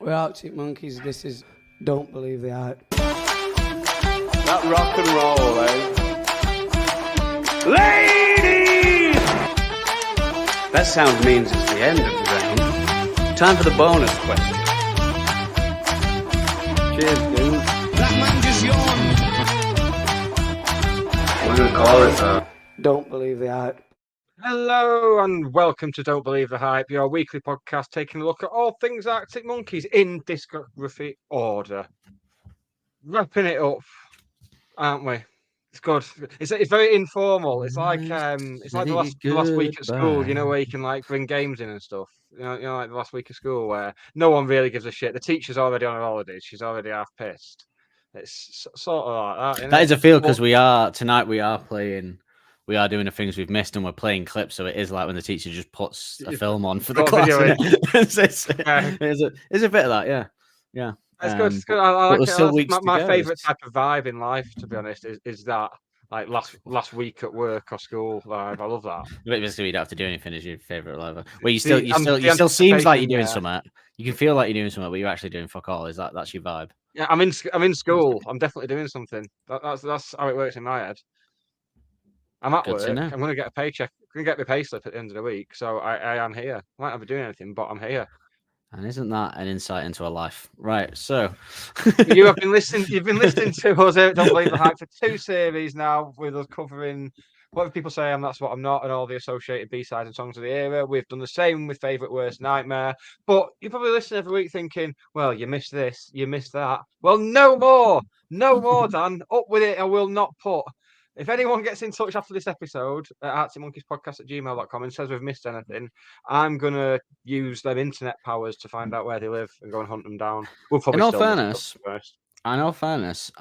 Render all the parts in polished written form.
We're Arctic Monkeys. This is Don't Believe the Hype. That rock and roll, eh? Ladies! That sound means it's the end of the round. Time for the bonus question. Cheers, dude. That man just yawned. We're going to call it Don't Believe the Hype. Hello and welcome to Don't Believe the Hype, your weekly podcast taking a look at all things Arctic Monkeys in discography order. Wrapping it up, aren't we? It's good. It's very informal. It's like the last week at school, you know, where you can like bring games in and stuff. You know, like the last week of school where no one really gives a shit. The teacher's already on her holidays. She's already half pissed. It's sort of like that. That is a feel because we are doing the things we've missed and we're playing clips, so it is like when the teacher just puts a film on for the class. It's a bit of that, yeah. It's good. It's good. I like it. My favourite type of vibe in life, to be honest, is that like last week at work or school vibe. I love that. Basically, you don't have to do anything as your favourite live. Well, you still seems like you're doing something. You can feel like you're doing something, but you're actually doing fuck all. That's your vibe? Yeah, I'm in school. I'm definitely doing something. That's how it works in my head. I'm at work. I'm going to get a paycheck. I'm going to get my pay slip at the end of the week. So I am here. I might not be doing anything, but I'm here. And isn't that an insight into a life? Right. So you've been listening to us Don't Believe the Hype for 2 series now, with us covering Whatever People Say I'm That's What I'm Not and all the associated B-sides and songs of the era. We've done the same with Favourite Worst Nightmare. But you probably listen every week thinking, well, you missed this, you missed that. Well, no more, Dan. Up with it. I will not put. If anyone gets in touch after this episode at arcticmonkeyspodcast@gmail.com and says we've missed anything, I'm going to use them internet powers to find out where they live and go and hunt them down. We'll probably in all fairness,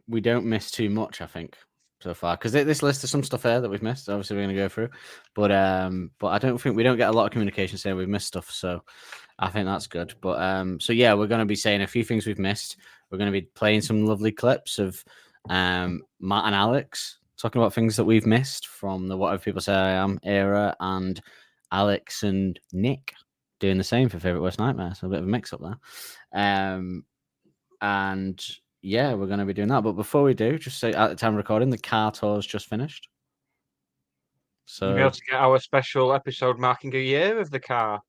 we don't miss too much, I think, so far. Because this list of some stuff here that we've missed, obviously we're going to go through. But I don't think we don't get a lot of communication saying we've missed stuff, so I think that's good. But so yeah, we're going to be saying a few things we've missed. We're going to be playing some lovely clips of Matt and Alex talking about things that we've missed from the Whatever People Say I Am era, and Alex and Nick doing the same for Favourite Worst Nightmare. So a bit of a mix up there. And yeah, we're going to be doing that. But before we do, just say at the time of recording, the car tour's just finished. So you'll be able to get our special episode marking a year of the car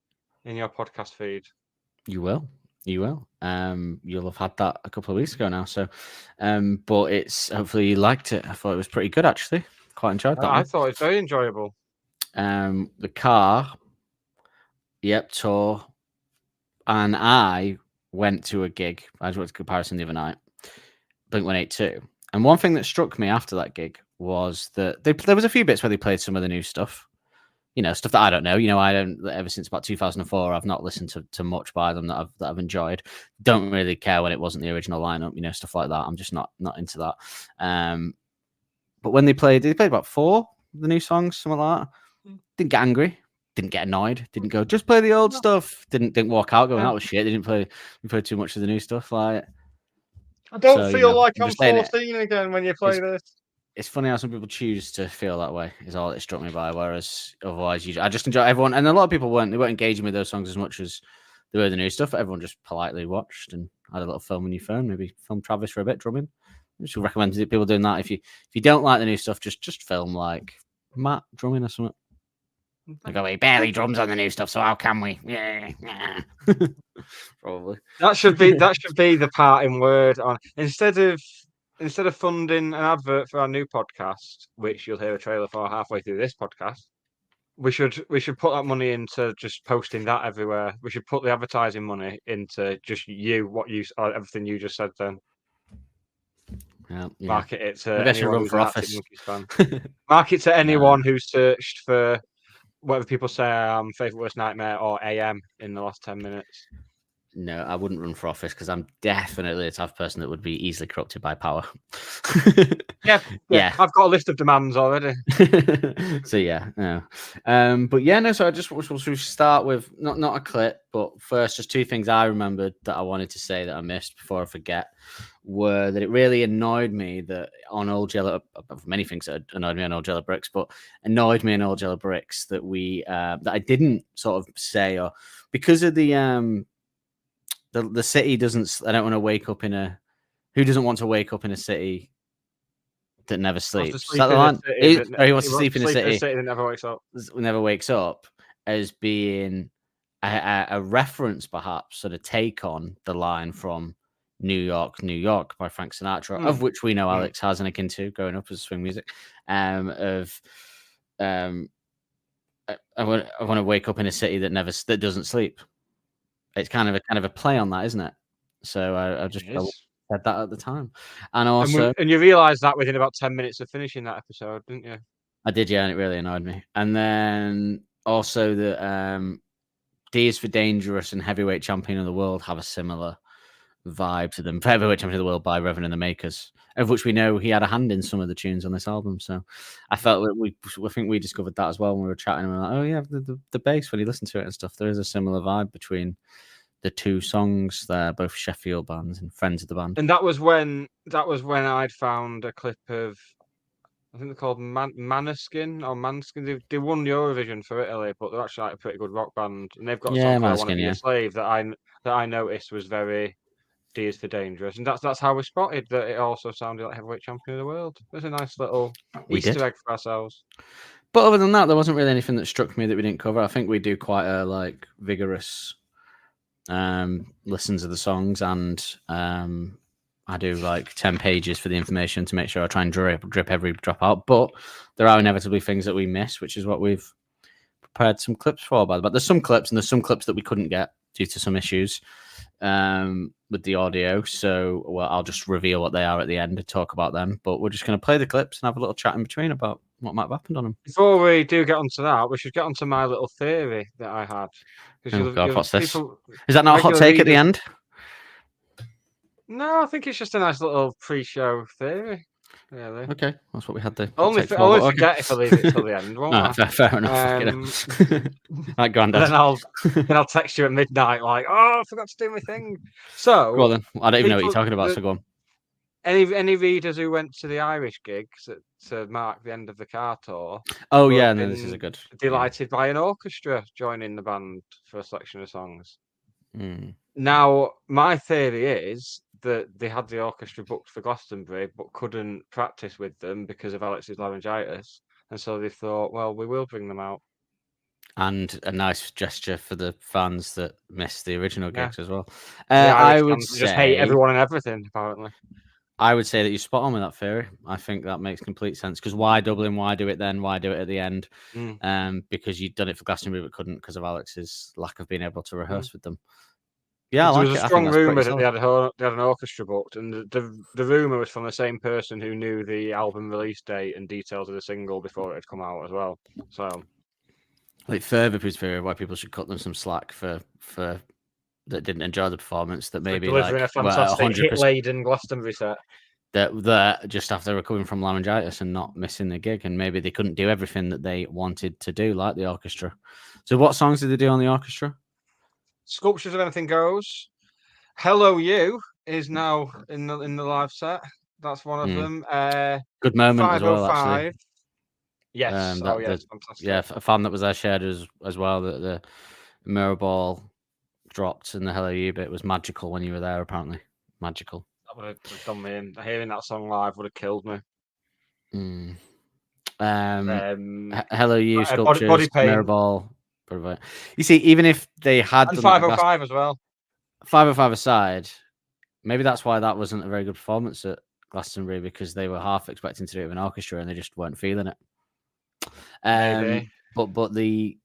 in your podcast feed. You will. You'll have had that a couple of weeks ago now. So, but it's hopefully you liked it. I thought it was pretty good, actually. Quite enjoyed that. I thought it was very enjoyable. The car, tour, and I went to a gig. I just went to Comparison the other night, Blink-182. And one thing that struck me after that gig was that there was a few bits where they played some of the new stuff. You know, stuff that I don't know. You know, I don't. Ever since about 2004, I've not listened to much by them that I've enjoyed. Don't really care when it wasn't the original lineup. You know, stuff like that. I'm just not into that. But when they played about 4 of the new songs, something like that. Didn't get angry. Didn't get annoyed. Didn't go just play the old stuff. Didn't walk out going that was shit. They didn't play. We played too much of the new stuff. Like I don't feel like I'm 14 again when you play this. It's funny how some people choose to feel that way, is all it struck me by. Whereas otherwise, I just enjoy everyone. And a lot of people weren't engaging with those songs as much as they were the new stuff. Everyone just politely watched and had a little film on your phone. Maybe film Travis for a bit, drumming. I just recommend people doing that. If you don't like the new stuff, just film like Matt drumming or something. I go, he barely drums on the new stuff, so how can we? Yeah. Probably. That should be the parting word on instead of funding an advert for our new podcast, which you'll hear a trailer for halfway through this podcast. We should put that money into just posting that everywhere. We should put the advertising money into just everything you just said. Then market it to anyone who's an Arctic Monkeys fan. Market to anyone who searched for Whatever People Say I Am, Favourite Worst Nightmare, or AM in the last 10 minutes. No, I wouldn't run for office because I'm definitely the type of person that would be easily corrupted by power. Yeah. I've got a list of demands already. So yeah, no. But yeah, no. So I just we'll start with not a clip, but first just 2 things I remembered that I wanted to say that I missed before I forget were that it really annoyed me that on Old Yellow, many things that annoyed me on Old Yellow Bricks, but annoyed me on Old Yellow Bricks that we that I didn't sort of say, or because of the The city doesn't. I don't want to wake up in a. Who doesn't want to wake up in a city that never Wants to sleeps? Is sleep that the in a line? city that Or he he wants to wants sleep to in a sleep in a city city that never wakes up. never wakes up, as being a reference, perhaps, sort of take on the line from New York, New York by Frank Sinatra, of which we know Alex has an akin to growing up as swing music. I want to wake up in a city that doesn't sleep. It's kind of a play on that, isn't it? So I said that at the time, and also And you realised that within about 10 minutes of finishing that episode, didn't you? I did, yeah, and it really annoyed me. And then also the D is for Dangerous and Heavyweight Champion of the World have a similar vibe to them. Heavyweight Champion of the World by Reverend and the Makers, of which we know he had a hand in some of the tunes on this album. So I felt I think we discovered that as well when we were chatting. And we were like, oh yeah, the bass when you listen to it and stuff, there is a similar vibe between the two songs. They're both Sheffield bands and friends of the band. And that was when I'd found a clip of, I think they're called Maneskin or Manskin. They won Eurovision for Italy, but they're actually like a pretty good rock band. And they've got a song called I Want to Be a Slave that I noticed was very D is for Dangerous. And that's how we spotted that it also sounded like Heavyweight Champion of the World. It was a nice little Easter egg for ourselves. But other than that, there wasn't really anything that struck me that we didn't cover. I think we do quite a vigorous listens of the songs, and I do 10 pages for the information to make sure I try and drip every drop out. But there are inevitably things that we miss, which is what we've prepared some clips for. But there's some clips, and there's some clips that we couldn't get due to some issues with the audio. So I'll just reveal what they are at the end and talk about them. But we're just going to play the clips and have a little chat in between about what might have happened on them. Before we do get onto that, we should get onto my little theory that I had. Oh God, what's this? Is that not a hot take at the end? No, I think it's just a nice little pre-show theory. Really. Okay, that's what we had there. Only forget if I leave it till the end, won't I? Fair enough. Like Grandad. Then I'll text you at midnight like, oh, I forgot to do my thing. So well then, I don't even know what you're talking about. So go on. Any readers who went to the Irish gigs to mark the end of the car tour? Oh yeah, no, this is a good. Delighted by an orchestra joining the band for a selection of songs. Now, my theory is that they had the orchestra booked for Glastonbury, but couldn't practice with them because of Alex's laryngitis, and so they thought, well, we will bring them out. And a nice gesture for the fans that missed the original gigs as well. I would say, just hate everyone and everything, apparently. I would say that you're spot on with that theory. I think that makes complete sense. Because why Dublin? Why do it then? Why do it at the end? Because you'd done it for Glastonbury but couldn't because of Alex's lack of being able to rehearse with them. Yeah, there was a strong rumour that they had an orchestra booked, and the rumour was from the same person who knew the album release date and details of the single before it had come out as well. So, further proves why people should cut them some slack for that didn't enjoy the performance. That maybe delivering a fantastic hit-laden Glastonbury set. That just after recovering from laryngitis and not missing the gig, and maybe they couldn't do everything that they wanted to do, like the orchestra. So, what songs did they do on the orchestra? Sculptures of Anything Goes. Hello You is now in the live set. That's one of them. Good moment as well, actually. Yes. Yes, fantastic. Yeah, a fan that was there shared as well that the mirror ball dropped and the Hello You bit was magical when you were there, apparently. Magical. That would have done me in. Hearing that song live would have killed me. Hello You, Sculptures, Body Pain. mirror ball. You see, even if they had and 505 as well. 505 aside, maybe that's why that wasn't a very good performance at Glastonbury, because they were half expecting to do it with an orchestra and they just weren't feeling it. Maybe. But the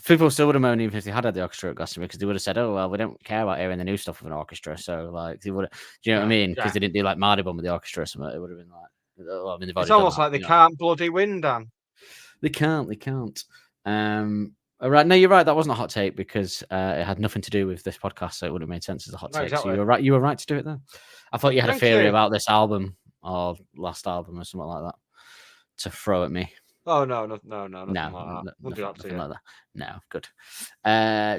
people still would have moaned even if they had the orchestra at Glastonbury, because they would have said, "Oh well, we don't care about hearing the new stuff with an orchestra." So they would have, do you know what I mean? Because they didn't do like Mardibon with the orchestra or something. It would have been like, well, I mean, it's almost like they can't bloody win, Dan. They can't. All right, no, you're right. That wasn't a hot take because it had nothing to do with this podcast, so it would have made sense as a hot take. Exactly. So you were right. You were right to do it there. I thought you had a theory about this album or last album or something like that to throw at me. Oh no, nothing like that. Nothing like that. No, good.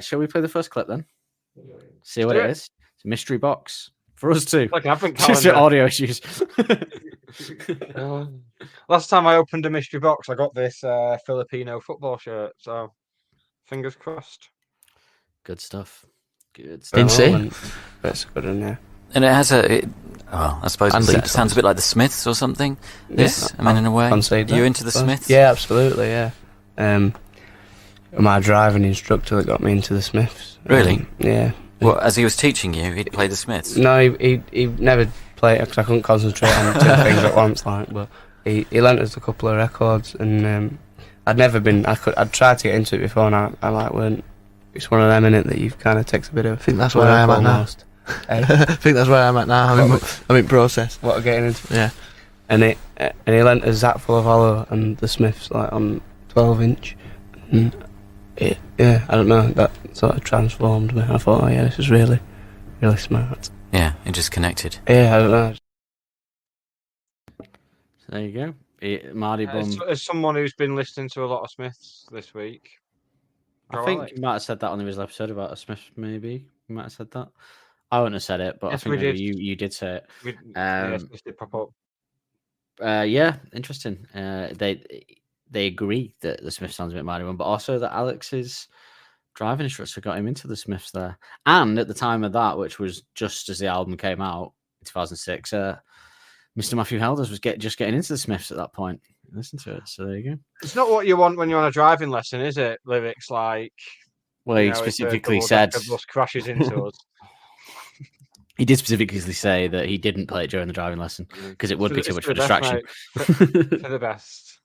Shall we play the first clip then? See what it is. It's a mystery box for us too. Like an advent calendar. Just audio issues. Last time I opened a mystery box, I got this Filipino football shirt. So, fingers crossed. Good stuff. Good for the stuff. Insane. moment. But it's good in there. And it has I suppose And it lead sounds a bit like the Smiths or something. This, Yeah, in a way. concede Are you that, into the I suppose. Smiths? Yeah, absolutely. Yeah. My driving instructor that got me into the Smiths. Really? Yeah. Well, as he was teaching you, he'd play the Smiths. No, he never played because I couldn't concentrate on two things at once. But he lent us a couple of records, and I'd never been. I'd tried to get into it before, and I like weren't. It's one of them in it that you've kind of takes a bit of. I think that's where I am at now. Eh? I think that's where I'm at now. I'm in process. What are getting into? Yeah. And he lent us Zap Full of Hollow and the Smiths like on 12-inch. And I don't know, that sort of transformed me. I thought, oh yeah, this is really, really smart. Yeah, it just connected. Yeah, I don't know. So there you go. Mardy Bum. As someone who's been listening to a lot of Smiths this week, I think you might have said that on the original episode about a Smith, maybe. You might have said that. I wouldn't have said it, but Yes, I think we maybe did. you did say it. Smiths did pop up. Yeah, interesting. They agree that the Smith sounds a bit Mardy Bum, but also that Alex's driving instructor got him into the Smiths there. And at the time of that, which was just as the album came out in 2006, Mr. Matthew Helders was just getting into the Smiths at that point. Listen to it. So there you go. It's not what you want when you're on a driving lesson, is it? Lyrics like, Well, he specifically said the bus crashes into us. he did specifically say that he didn't play it during the driving lesson because it would be too much of a distraction. For the best.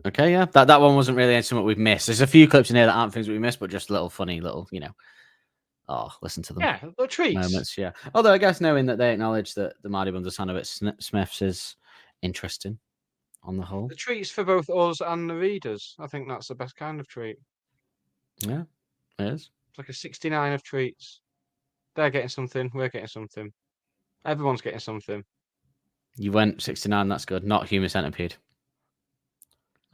Okay, yeah, that one wasn't really something we've missed. There's a few clips in here that aren't things that we missed, but just little funny little, listen to them. Yeah, little treats. Moments, yeah. Although I guess knowing that they acknowledge that the Mardy Bums are sound of it Smiths is interesting on the whole. The treats for both us and the readers. I think that's the best kind of treat. Yeah, it is. It's like a 69 of treats. They're getting something. We're getting something. Everyone's getting something. You went 69. That's good. Not Human Centipede.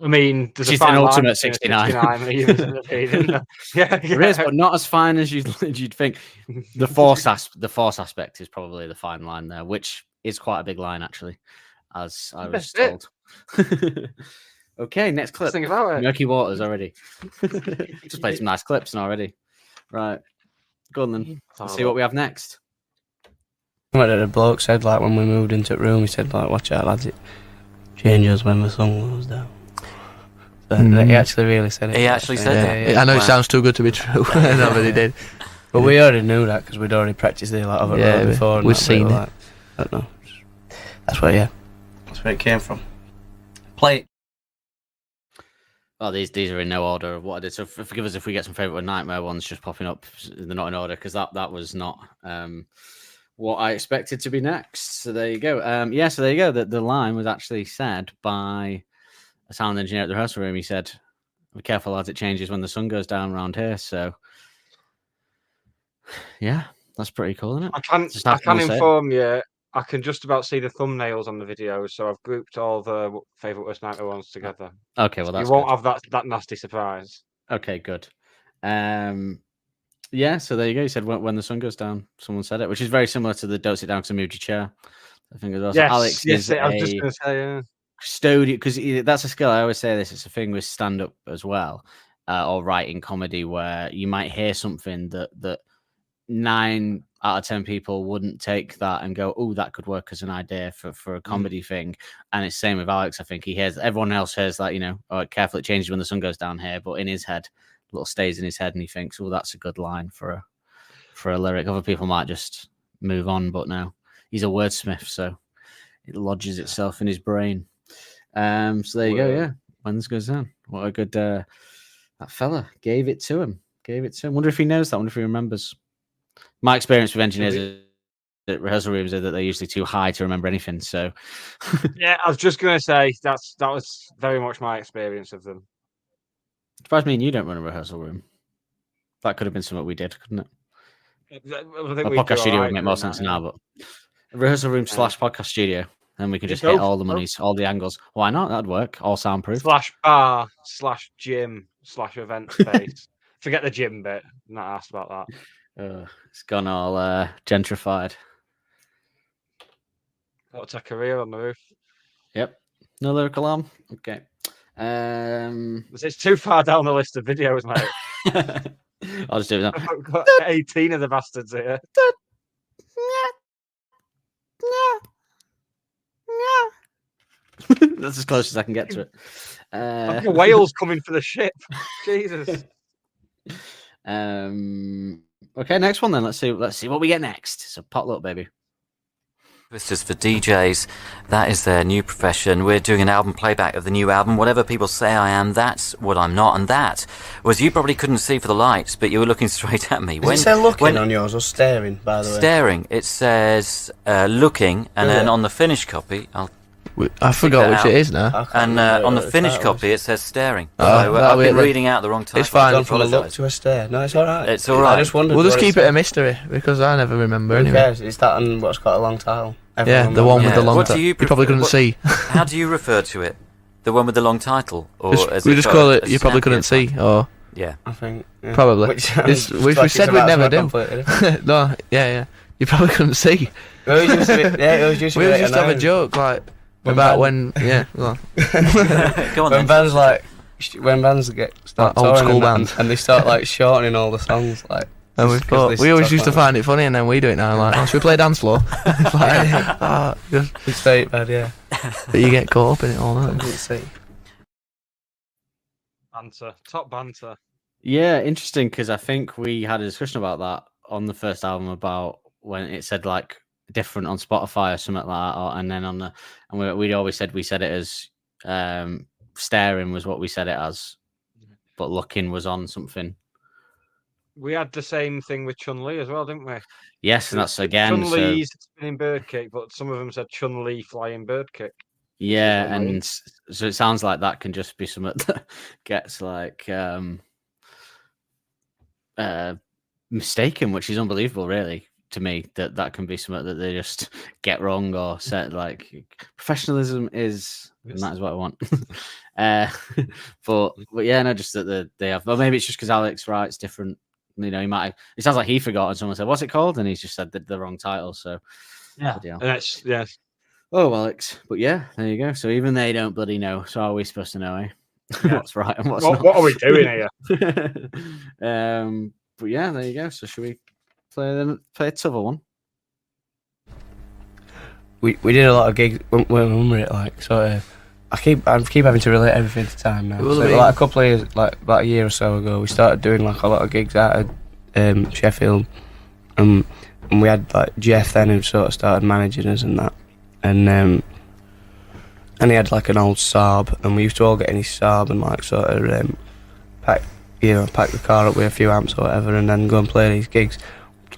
I mean, there's She's a fine an line ultimate between a 69. 69 and a human centipede, isn't there? Yeah, There is, but not as fine as you'd think. The force aspect is probably the fine line there, which is quite a big line actually, as I was told. Okay, next clip. Think about it. Murky Waters already. Just played some nice clips already. Right, go on then. Let's see what we have next. What the bloke said, like when we moved into the room, he said, like, watch out, lads, it changes when the sun goes down. So he actually really said it. He actually said that. I know it Wow. sounds too good to be true. No, but he did. But we already knew that because we'd already practiced it like over Yeah, before. and we've that, but seen we were it. like, I don't know. That's where it came from. Play it. Well, these are in no order of what I did. So forgive us if we get some favourite Nightmare ones just popping up. They're not in order because that was not what I expected to be next. So there you go. So there you go. The line was actually said by a sound engineer at the rehearsal room. He said, "Be careful, lads, it changes when the sun goes down around here." So yeah, that's pretty cool, isn't it? I can inform you. I can just about see the thumbnails on the videos, so I've grouped all the favourite worst nightmare ones together. Okay, well that's you won't good. have that nasty surprise. Okay, good. So there you go. You said when the sun goes down, someone said it, which is very similar to the "Don't sit down because I moved your chair." I think as well. So Yes, Alex is I was just a going to say, yeah. custodian because that's a skill. I always say this. It's a thing with stand up as well, or writing comedy where you might hear something that 9 out of 10 people wouldn't take that and go, "Oh, that could work as an idea for a comedy thing." And it's same with Alex. I think he hears everyone else hears that, oh, careful, it changes when the sun goes down here, but in his head, a little stays in his head, and he thinks, "Oh, that's a good line for a lyric." Other people might just move on, but no, he's a wordsmith, so it lodges itself in his brain. So there you go. Yeah, when this goes down, what a good that fella gave it to him. Wonder if he knows that. Wonder if he remembers. My experience with engineers at rehearsal rooms is that they're usually too high to remember anything. So, Yeah, I was just going to say that was very much my experience of them. surprised me and you don't run a rehearsal room. That could have been something we did, couldn't it? I think A podcast studio would make more sense now, but a rehearsal room / podcast studio, then we can just hit all the monies, all the angles. Why not? That'd work. All soundproof. /bar /gym /event space. Forget the gym bit. I'm not asked about that. It's gone all gentrified. What's a career on the roof? Yep. No lyrical arm. Okay. It's too far down the list of videos, mate. I'll just do it now. I've got 18 of the bastards here. That's as close as I can get to it. I've got whales coming for the ship. Jesus. Okay, next one then. Let's see what we get next. So potluck, baby. Twisters for DJs, that is their new profession. We're doing an album playback of the new album. Whatever people say I am, that's what I'm not. And that was, you probably couldn't see for the lights, but you were looking straight at me. Does it say looking on yours or staring, by the way? Staring. It says looking, and then on the finished copy, I forgot which it is now. and on the finished copy it says staring. Oh, So that'll I've be been it then. reading out the wrong title. It's fine. I Gone from a look apologise. to a stare. No, it's alright. It's all right. I just wondered. We'll just what keep it it a mystery because I never remember Who anyway. cares? It's that and what's got a long title. Yeah, Everyone the one remembers. with the Yeah. long What do title. you You probably prefer- couldn't what- see. How do you refer to it? The one with the long title, or We just call it. You probably couldn't see, or Yeah. I think. Yeah. probably. Which It's- sounds we like said it's we'd about never something do. completely different. No, yeah. You probably couldn't see. It was just a bit, yeah, it was just. We a were bit just have a annoying. joke like When about Ben- when. Yeah. Well, Go on When then. bands like when bands start Like old touring school and, bands. and they start like shortening all the songs, like. and we just 'cause thought they we always start used to like- find it funny, and then we do it now. Like, oh, should we play dance floor? It's like, It's very bad, yeah. but you get caught up in it all, don't you? Let's see. Banter. Top banter. Yeah, interesting because I think we had a discussion about that on the first album about when it said like different on Spotify or something like that, and then on the we'd always said we said it as staring was what we said it as, but looking was on something. We had the same thing with Chun-Li as well, didn't we? Yes, and that's again. So, Chun-Li's spinning bird kick, but some of them said Chun-Li flying bird kick. yeah, annoying. and so it sounds like that can just be something that gets like mistaken, which is unbelievable, really, to me. That can be something that they just get wrong or said. Like professionalism is, and that is what I want. But yeah, no, just that they have. Well, maybe it's just because Alex writes different. You know, he might. It sounds like he forgot, and someone said, "What's it called?" And he's just said the wrong title. So Yeah. bloody hell. And that's yes. Oh, Alex. But yeah, there you go. So even they don't bloody know. So are we supposed to know, eh? Yeah. What's right and what's What, not? what are we doing here? But yeah, there you go. So should we play a tougher one? We did a lot of gigs when we were at like sort of. I keep having to relate everything to time now. Will So, it be? like a couple of years, like about a year or so ago, we started doing like a lot of gigs out of Sheffield, and we had like Jeff then who sort of started managing us and that, and he had like an old Saab, and we used to all get in his Saab and like sort of pack the car up with a few amps or whatever, and then go and play these gigs.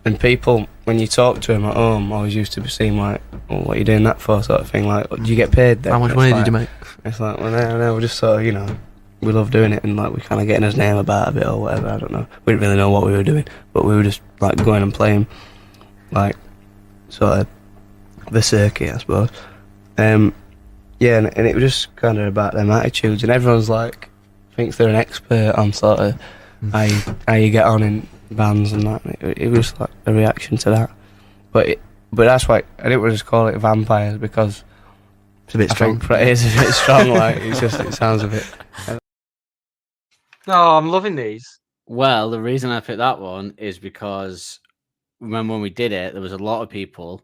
And people, when you talk to him at home, always used to seem like, "Oh, what are you doing that for?" sort of thing. Like, "Do you get paid then?" How much It's money like- did you make? It's like, well, no, we're just sort of, we love doing it, and like we kind of getting his name about a bit or whatever. I don't know. We didn't really know what we were doing, but we were just like going and playing, like sort of the circuit, I suppose. Yeah, and it was just kind of about them attitudes, and everyone's like thinks they're an expert on sort of how you get on in bands and that. It was like a reaction to that, but that's why I didn't just call it vampires because It's a bit I strong. think it is a bit strong. Like it sounds a bit. No, I'm loving these. Well, the reason I picked that one is because remember when we did it, there was a lot of people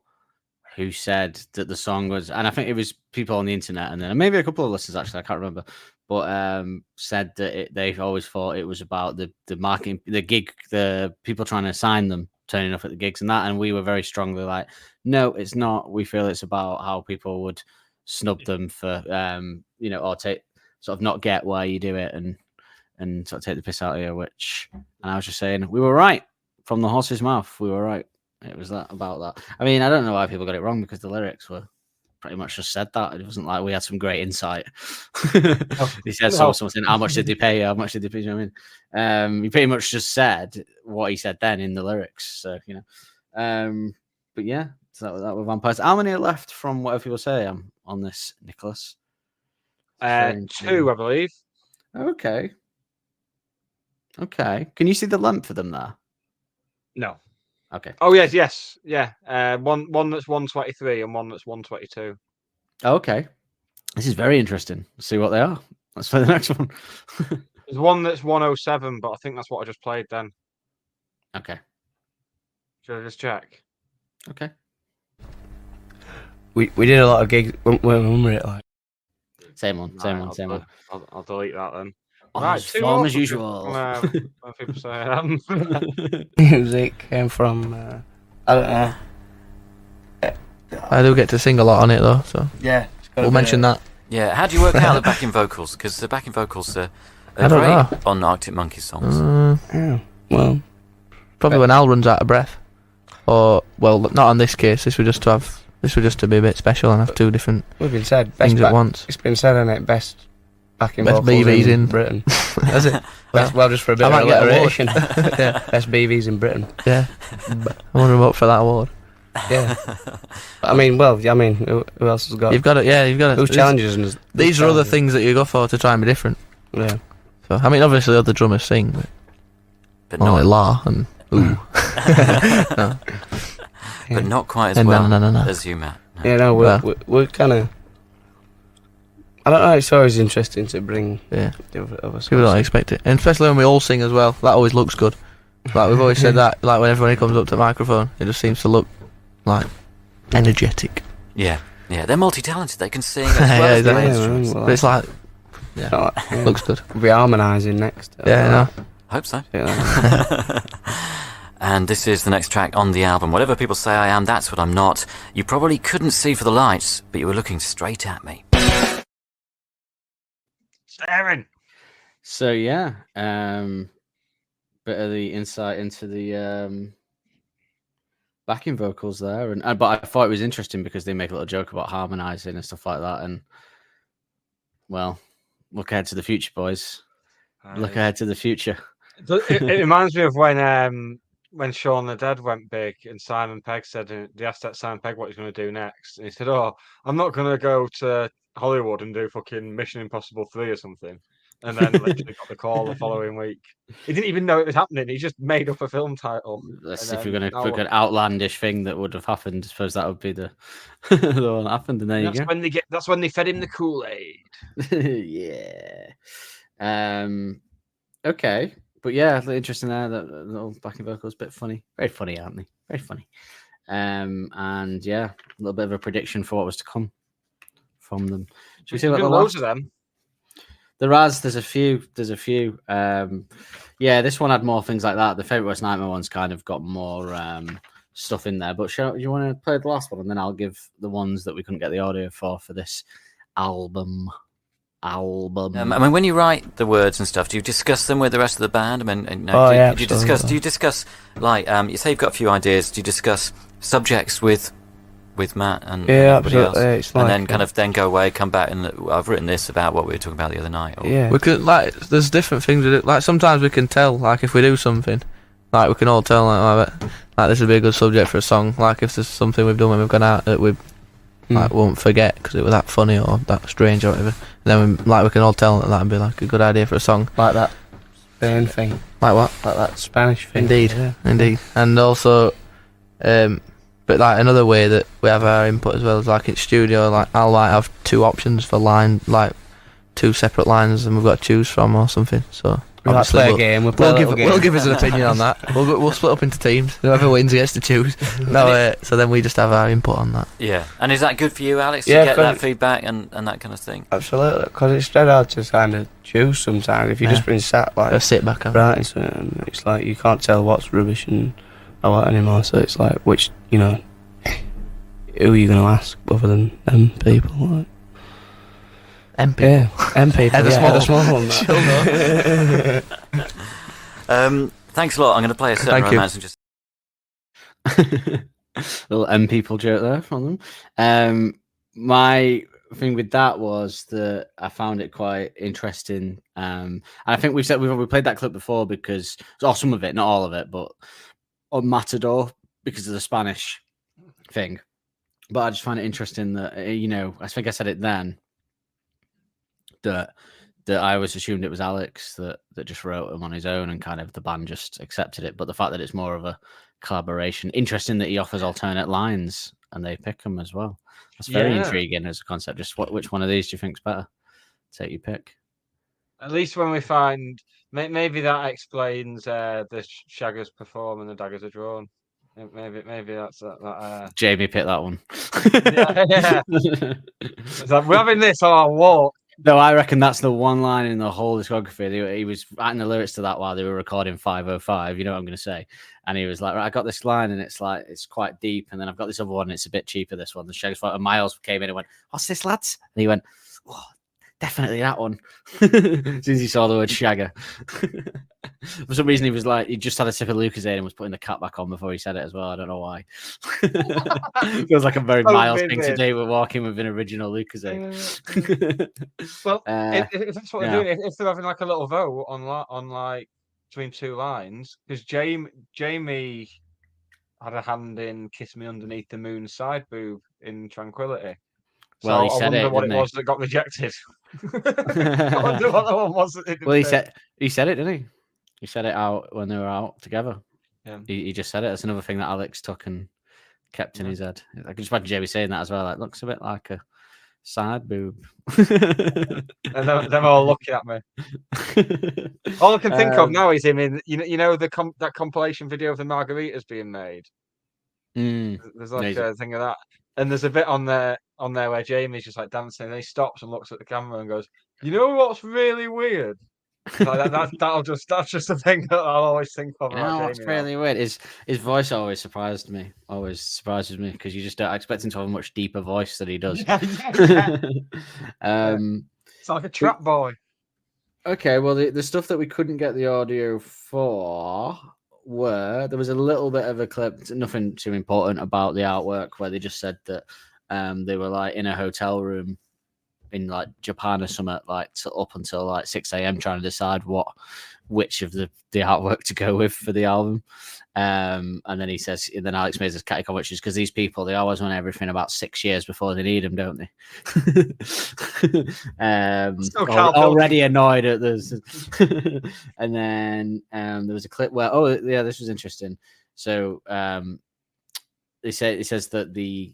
who said that the song was, and I think it was people on the internet, and then maybe a couple of listeners actually, I can't remember, but said that they always thought it was about the marketing, the gig, the people trying to sign them turning up at the gigs and that, and we were very strongly like, no, it's not. We feel it's about how people would snub them for, or take sort of not get why you do it and sort of take the piss out of you. Which, and I was just saying, we were right from the horse's mouth. We were right. It was that about that. I mean, I don't know why people got it wrong because the lyrics were pretty much just said that. It wasn't like we had some great insight. He said someone saying, "How much did they pay you? How much did they pay you?" You know what I mean, he pretty much just said what he said then in the lyrics. So but yeah, so that were vampires. How many are left from whatever people say on this, Nicholas? 2, I believe. Okay. Can you see the length of them there? No. Okay. Oh yes, yeah. One that's 123 and one that's 122. Okay. This is very interesting. Let's see what they are. Let's play the next one. There's one that's 107, but I think that's what I just played then. Okay. Should I just check? Okay. We did a lot of gigs. When were it like? Same one. I'll delete that then. On Right, as two form more as from usual. what people say. Music came from. I don't know. I do get to sing a lot on it though, so Yeah. we'll mention that. Yeah, how do you work out the backing vocals? Because the backing vocals are I don't great know. on Arctic Monkeys songs. Yeah. Well. Probably when Al runs out of breath, or well, not on this case. This was just to be a bit special and have two different We've been said things at once. It's been said, isn't it? Best backing Best vocals BVs in Britain. Has it? Well, just for a bit I of might get an award. alliteration. Yeah. Best BVs in Britain. Yeah, I want to vote for that award. Yeah. I mean, who else has got? You've got it. Yeah, you've got it. Who challenges us? These are other things that you go for to try and be different. Yeah. So I mean, obviously other drummers sing, but But only not, La and ooh. No. but not quite as And well no. as you, Matt. No. Yeah, no, we're kind of. I don't know. It's always interesting to bring Yeah, the other people don't expect it, and especially when we all sing as well. That always looks good. Like we've always said that. Like when everybody comes up to the microphone, it just seems to look like energetic. Yeah, they're multi-talented. They can sing as Yeah, well as play exactly. instruments. But it's like, Yeah. looks good. We'll be harmonising next. Yeah, no. Hope so. Yeah. And this is the next track on the album. Whatever people say I am, that's what I'm not. You probably couldn't see for the lights, but you were looking straight at me. Staring. So yeah, bit of the insight into the backing vocals there, and but I thought it was interesting because they make a little joke about harmonizing and stuff like that. And well, look ahead to the future, boys. Look ahead to the future. It reminds me of when Shaun the Dead went big and Simon Pegg said, they asked that Simon Pegg what he's going to do next. And he said, "Oh, I'm not going to go to Hollywood and do fucking Mission Impossible 3 or something." And then literally got the call the following week. He didn't even know it was happening. He just made up a film title. Let's see if we're going to pick an outlandish thing that would have happened. I suppose that would be the the one that happened. And there you go. That's when they fed him the Kool-Aid. Yeah. Okay. But yeah, interesting there. That little backing vocals, bit funny. Very funny, aren't they? Very funny. And yeah, a little bit of a prediction for what was to come from them. Should we see what the loads of them? There's a few. Yeah, this one had more things like that. The Favourite Worst Nightmare one's kind of got more stuff in there. But you want to play the last one, and then I'll give the ones that we couldn't get the audio for this album. I mean, when you write the words and stuff, do you discuss them with the rest of the band? I mean, yeah, do you discuss like you say you've got a few ideas? Do you discuss subjects with Matt and everybody else? It's and then kind of go away, come back, and I've written this about what we were talking about the other night. Or, Yeah. We could there's different things we do. Like sometimes we can tell, like if we do something, like we can all tell, like this would be a good subject for a song. Like if there's something we've done when we've gone out that we won't forget because it was that funny or that strange or whatever. And then we can all tell that'd be like a good idea for a song. Like that Spain thing. Like what? Like that Spanish thing. Indeed. And also, but like another way that we have our input as well is like in studio. Like I'll have two options for line, like two separate lines, and we've got to choose from or something. So We'll play a game. We'll give us an opinion on that. We'll split up into teams. Whoever wins gets to choose. So then we just have our input on that. Yeah, and is that good for you, Alex? To Yeah, get that feedback and that kind of thing. Absolutely, because it's dead hard to kind of choose sometimes. If you've just been sat like sit back and writing something, it's like you can't tell what's rubbish and what anymore. So it's like, which who are you going to ask other than them people? Like, MP. Yeah, MP. The small one. Thanks a lot. I'm going to play a certain romance and just little M people joke there from them. My thing with that was that I found it quite interesting. And I think we played that clip before because some of it, not all of it, but on Matador because of the Spanish thing. But I just find it interesting that I think I said it then. That I always assumed it was Alex that just wrote him on his own and kind of the band just accepted it. But the fact that it's more of a collaboration, interesting that he offers alternate lines and they pick them as well. That's very intriguing as a concept. Just which one of these do you think's better? Take your pick. At least when we find, maybe that explains the shaggers perform and the daggers are drawn. Maybe that's that. Jamie picked that one. Yeah. It's like, we're having this on our walk. No, I reckon that's the one line in the whole discography. He was writing the lyrics to that while they were recording 505. You know what I'm going to say? And he was like, right, I got this line and it's like, it's quite deep. And then I've got this other one and it's a bit cheaper, this one. The Shaggers, and Miles came in and went, what's this, lads? And he went, oh, definitely that one. As soon as he saw the word Shagger. For some reason, he was like, he just had a sip of Lucozade and was putting the cap back on before he said it as well. I don't know why. Feels like a very Miles thing to do. We're walking with an original Lucozade. Well, if that's what they're doing, if they're having like a little vote on like between two lines, because Jamie had a hand in "Kiss Me Underneath the Moon" side boob in Tranquility. Well, so he said I wonder it, what it didn't was that got rejected. I wonder what the one was that didn't Well, fit. he said it, didn't he? He said it out when they were out together. Yeah. He just said it. That's another thing that Alex took and kept in his head. I can just imagine Jamie saying that as well. Like, looks a bit like a side boob. And they're all looking at me. All I can think of now is him in, you know, that compilation video of the margaritas being made. There's like a thing of that, and there's a bit on there where Jamie's just like dancing, and he stops and looks at the camera and goes, "You know what's really weird?" Like that's just a thing that I'll always think of. You know what's really weird? His voice always surprises me, because you just don't expect him to have a much deeper voice than he does. Yeah. It's like a trap boy. Okay, well, the stuff that we couldn't get the audio for there was a little bit of a clip, nothing too important about the artwork, where they just said that they were like in a hotel room in like Japan or something, like up until like 6 a.m. trying to decide which of the artwork to go with for the album. And then he says, and then Alex makes his catty comment, which is because these people, they always want everything about 6 years before they need them, don't they? Already annoyed at this. And then there was a clip where, this was interesting. So he says that the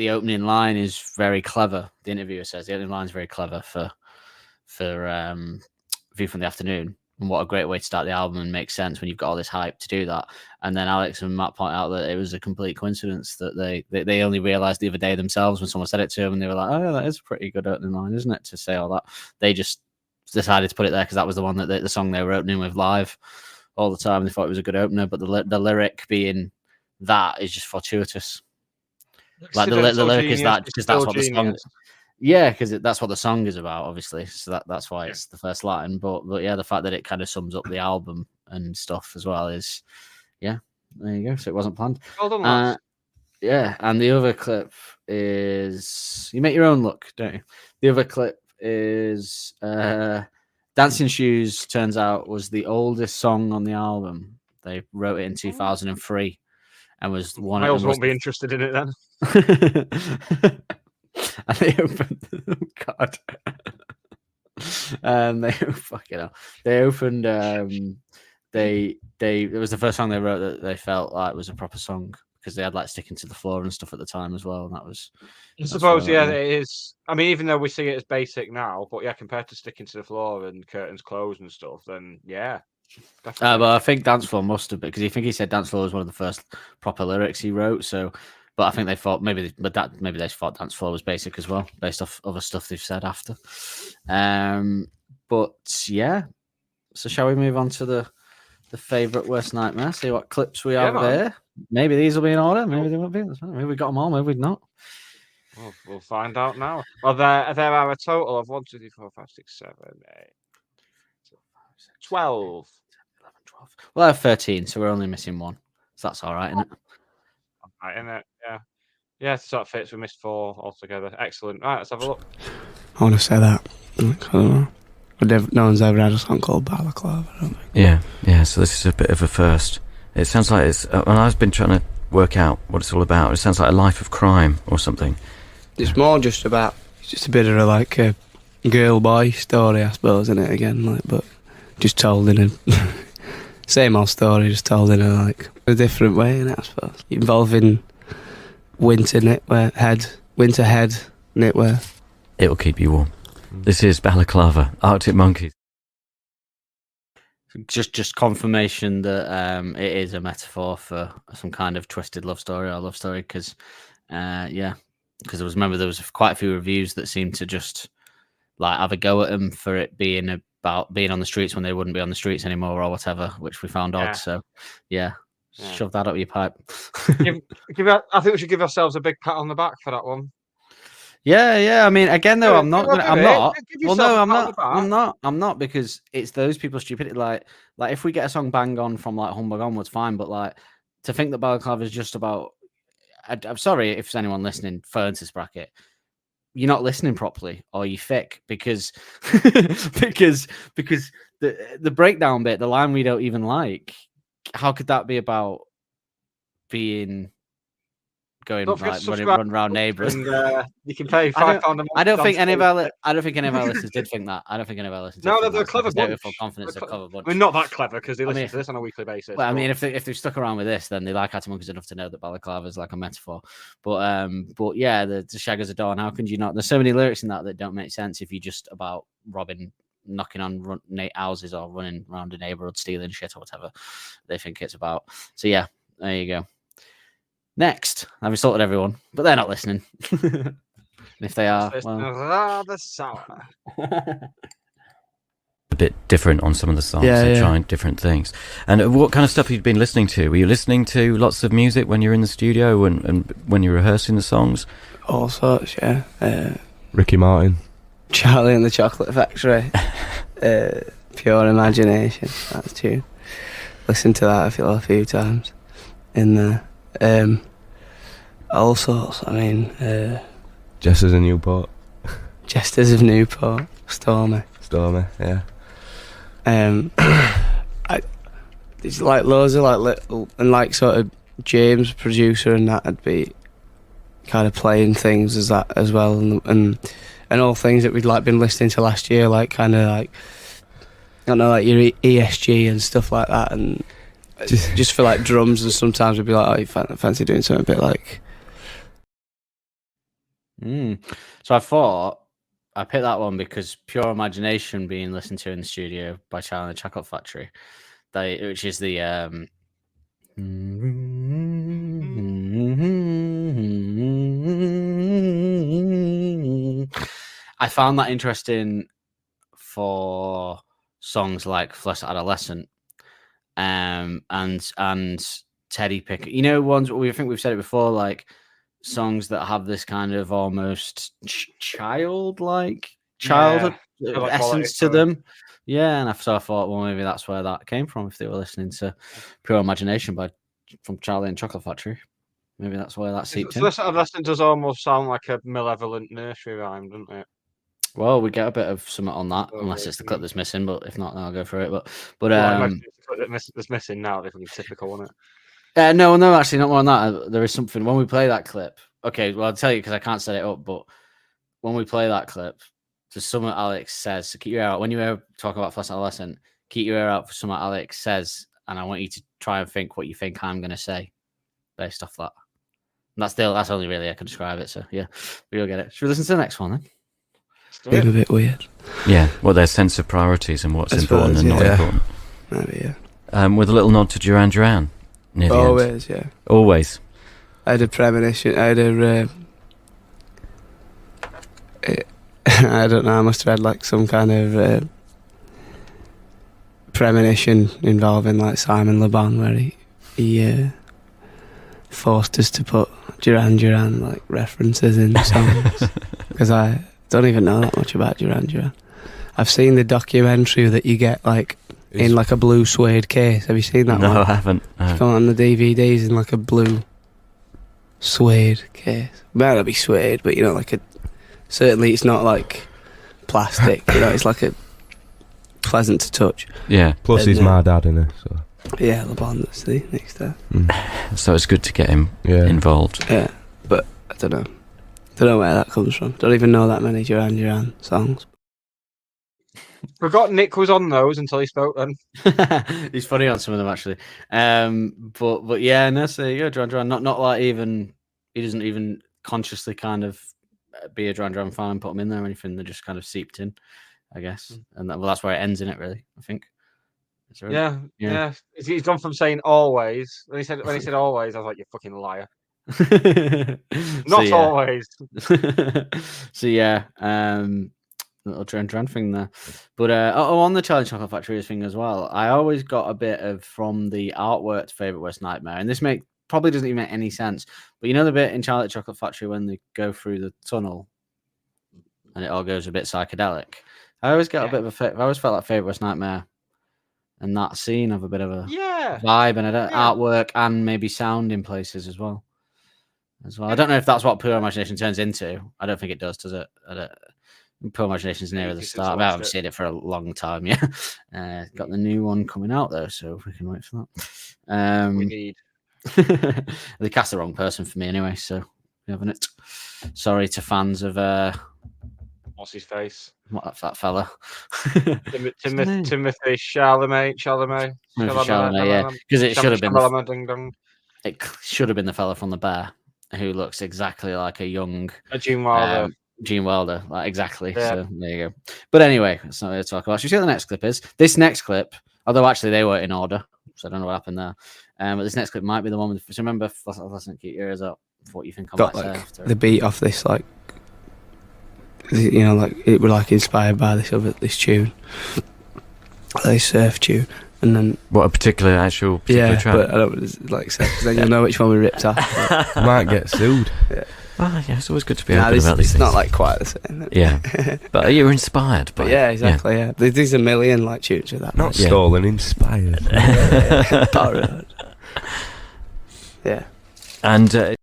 opening line is very clever. The interviewer says the opening line is very clever for View from the Afternoon. And what a great way to start the album, and makes sense when you've got all this hype to do that. And then Alex and Matt point out that it was a complete coincidence that they only realized the other day themselves when someone said it to them, and they were like, "Oh, that is a pretty good opening line, isn't it?" To say all that, they just decided to put it there because that was the one that the song they were opening with live all the time. They thought it was a good opener, but the lyric being that is just fortuitous. Like the lyric is that because that's what the song. Yeah, because that's what the song is about, obviously. So that's why it's the first line. But yeah, the fact that it kind of sums up the album and stuff as well is, there you go. So it wasn't planned. Well done, lads. Yeah, and the other clip is you make your own look, don't you? The other clip is "Dancing Shoes." Turns out was the oldest song on the album. They wrote it in 2003, and was one. Miles won't be interested in it then. And they opened, God, they fucking hell. They opened. It was the first song they wrote that they felt like was a proper song, because they had like Sticking to the Floor and stuff at the time as well, and that was. I suppose, it is. I mean, even though we see it as basic now, but yeah, compared to Sticking to the Floor and Curtains Closed and stuff, then yeah. But I think Dance Floor must have been, because I think he said Dance Floor was one of the first proper lyrics he wrote. So. But I think they thought maybe they thought Dance Floor was basic as well, based off other stuff they've said after. But yeah, so shall we move on to the favourite worst nightmare? See what clips we have there. Maybe these will be in order. Maybe they won't be. Maybe we got them all. Maybe we've not. Well, we'll find out now. Well, there are a total of 1, 2, 3, 4, 5, 6, 7, 8, 12. 11, 12. Well, I have 13, so we're only missing one. So that's all right, isn't it? Right, isn't it? Yeah. Yeah, it sort of fits. We missed 4 altogether. Excellent. Right, let's have a look. I want to say that. I don't know. No one's ever had a song called Balaclava, I don't think. Yeah, so this is a bit of a first. It sounds like it's... and I've been trying to work out what it's all about. It sounds like a life of crime or something. It's more just about... It's just a bit of a girl-boy story, I suppose, isn't it, again? But just told in a... Same old story, just told in a different way, innit, I suppose. Involving winter head knitwear. It'll keep you warm. This is Balaclava, Arctic Monkeys. Just confirmation that it is a metaphor for some kind of twisted love story or love story, because because there was quite a few reviews that seemed to just like have a go at them for it being about being on the streets when they wouldn't be on the streets anymore or whatever, which we found odd. So shove that up your pipe. I think we should give ourselves a big pat on the back for that one. Yeah. I mean, again, though, I'm not. Well, no, I'm not, because it's those people's stupidity. Like if we get a song bang on from like Humbug onwards, fine. But like to think that Balaclava is just about. I'm sorry if there's anyone listening for this bracket. You're not listening properly, or you thick, because because the breakdown bit, the line we don't even like. How could that be about being? Going like run around neighbours. You can pay £5 a month. I don't think any of our listeners did think that. I don't think any of our listeners. No, they're clever bunch. Full confidence, they're clever bunch. We're not that clever because they listen to this on a weekly basis. Well, I mean, if they've stuck around with this, then they like Arctic Monkeys enough to know that Balaclava is like a metaphor. But yeah, the Shaggers of Dawn. How can you not? There's so many lyrics in that don't make sense if you're just about robbing, knocking on houses or running around a neighborhood stealing shit or whatever they think it's about. So yeah, there you go. Next, I've insulted everyone, but they're not listening. And if they are, well, rather sour. A bit different on some of the songs. They're trying different things. And what kind of stuff have you been listening to? Were you listening to lots of music when you're in the studio and when you're rehearsing the songs? All sorts, yeah. Ricky Martin, Charlie and the Chocolate Factory, Pure Imagination. That's true. Listened to that a few times in there. All sorts. I mean, Jesters of Newport. Jesters of Newport, Stormy, yeah. It's like loads of like little and like sort of James, producer, and that would be kind of playing things as that as well, and all things that we'd like been listening to last year, like kind of like I don't know, like your ESG and stuff like that, and. Just for like drums, and sometimes we'd be like, "Oh, you fancy doing something a bit like." So I thought I picked that one because Pure Imagination being listened to in the studio by Charlie and the Chocolate Factory, which is the I found that interesting for songs like Flesh Adolescent. And Teddy Picker, ones I think we've said it before, like songs that have this kind of almost childhood essence to them. Yeah, and I thought, well, maybe that's where that came from. If they were listening to Pure Imagination from Charlie and Chocolate Factory, maybe that's where that seeped in. Flesh Adolescent does almost sound like a malevolent nursery rhyme, doesn't it? Well, we get a bit of something on that, unless it's the clip that's missing. But if not, then I'll go for it. But it's missing now. They're typical, isn't it? No, actually, not more on that. There is something when we play that clip. Okay, well, I'll tell you because I can't set it up. But when we play that clip, there's something Alex says. So keep your ear out when you talk about Flesh Adolescent. Keep your ear out for something Alex says, and I want you to try and think what you think I'm going to say based off that. And that's only really I can describe it. So yeah, we'll get it. Should we listen to the next one then? Being a bit weird. Yeah, well, their sense of priorities and what's important and not important. Maybe, yeah. With a little nod to Duran Duran near the Always, end. yeah. Always. I had a premonition. I don't know, I must have had like some kind of premonition involving like Simon Le Bon, where he forced us to put Duran Duran like references in songs. Because I don't even know that much about Duran Duran. I've seen the documentary that you get like in like a blue suede case. Have you seen that one? No, I haven't. It's gone on the DVDs in like a blue suede case. Might not be suede, but like certainly it's not like plastic. It's like a pleasant to touch. Yeah. Plus he's my dad in it. So. Yeah, Le Bon, that's the next step. So it's good to get him involved. Yeah, but I don't know. Don't know where that comes from. Don't even know that many Duran Duran songs. Forgot Nick was on those until he spoke then. He's funny on some of them actually. But yeah, no, so you go, Duran Duran. Not like even he doesn't even consciously kind of be a Duran Duran fan and put them in there or anything. They just kind of seeped in, I guess. And that's where it ends in it, really, I think. Is there Yeah. He's gone from saying always. When he said always, I was like, you fucking liar. Not always. So yeah, little Duran Duran thing there. But on the Charlie Chocolate Factory thing as well, I always got a bit of from the artwork to Favorite Worst Nightmare, and this probably doesn't even make any sense. But you know the bit in Charlie Chocolate Factory when they go through the tunnel and it all goes a bit psychedelic. I always get a bit of I always felt like Favorite Worst Nightmare and that scene of a bit of a vibe and artwork and maybe sound in places as well. I don't know if that's what Pure Imagination turns into. I don't think it does it? Pure Imagination's near the start. I haven't seen it for a long time. Yeah, got the new one coming out though, so we can wait for that. We need. They cast the wrong person for me anyway, so we haven't it. Sorry to fans of What's his face? What that fella? Timothy Chalamet. Chalamet, yeah, because it should have been. It should have been the fella from The Bear, who looks exactly like a young Gene Wilder. Gene Wilder, like exactly. Yeah. So there you go. But anyway, that's not what to talk about. Should we see what the next clip is? This next clip, although actually they were in order, so I don't know what happened there. But this next clip might be the one with. So remember, listen, keep your ears up for what you think I got might like say after. The beat off this, like, you know, like it was like inspired by this tune, this surf tune. And then what a particular track. But I don't like say, then you'll know which one we ripped off. Might get sued. Yeah. Oh, yeah, it's always good to be open about these things. It's not like quite the same. Yeah, but you're inspired by. But yeah, exactly. Yeah, there's a million like tunes with that. Not stolen, inspired. Borrowed. Yeah, and.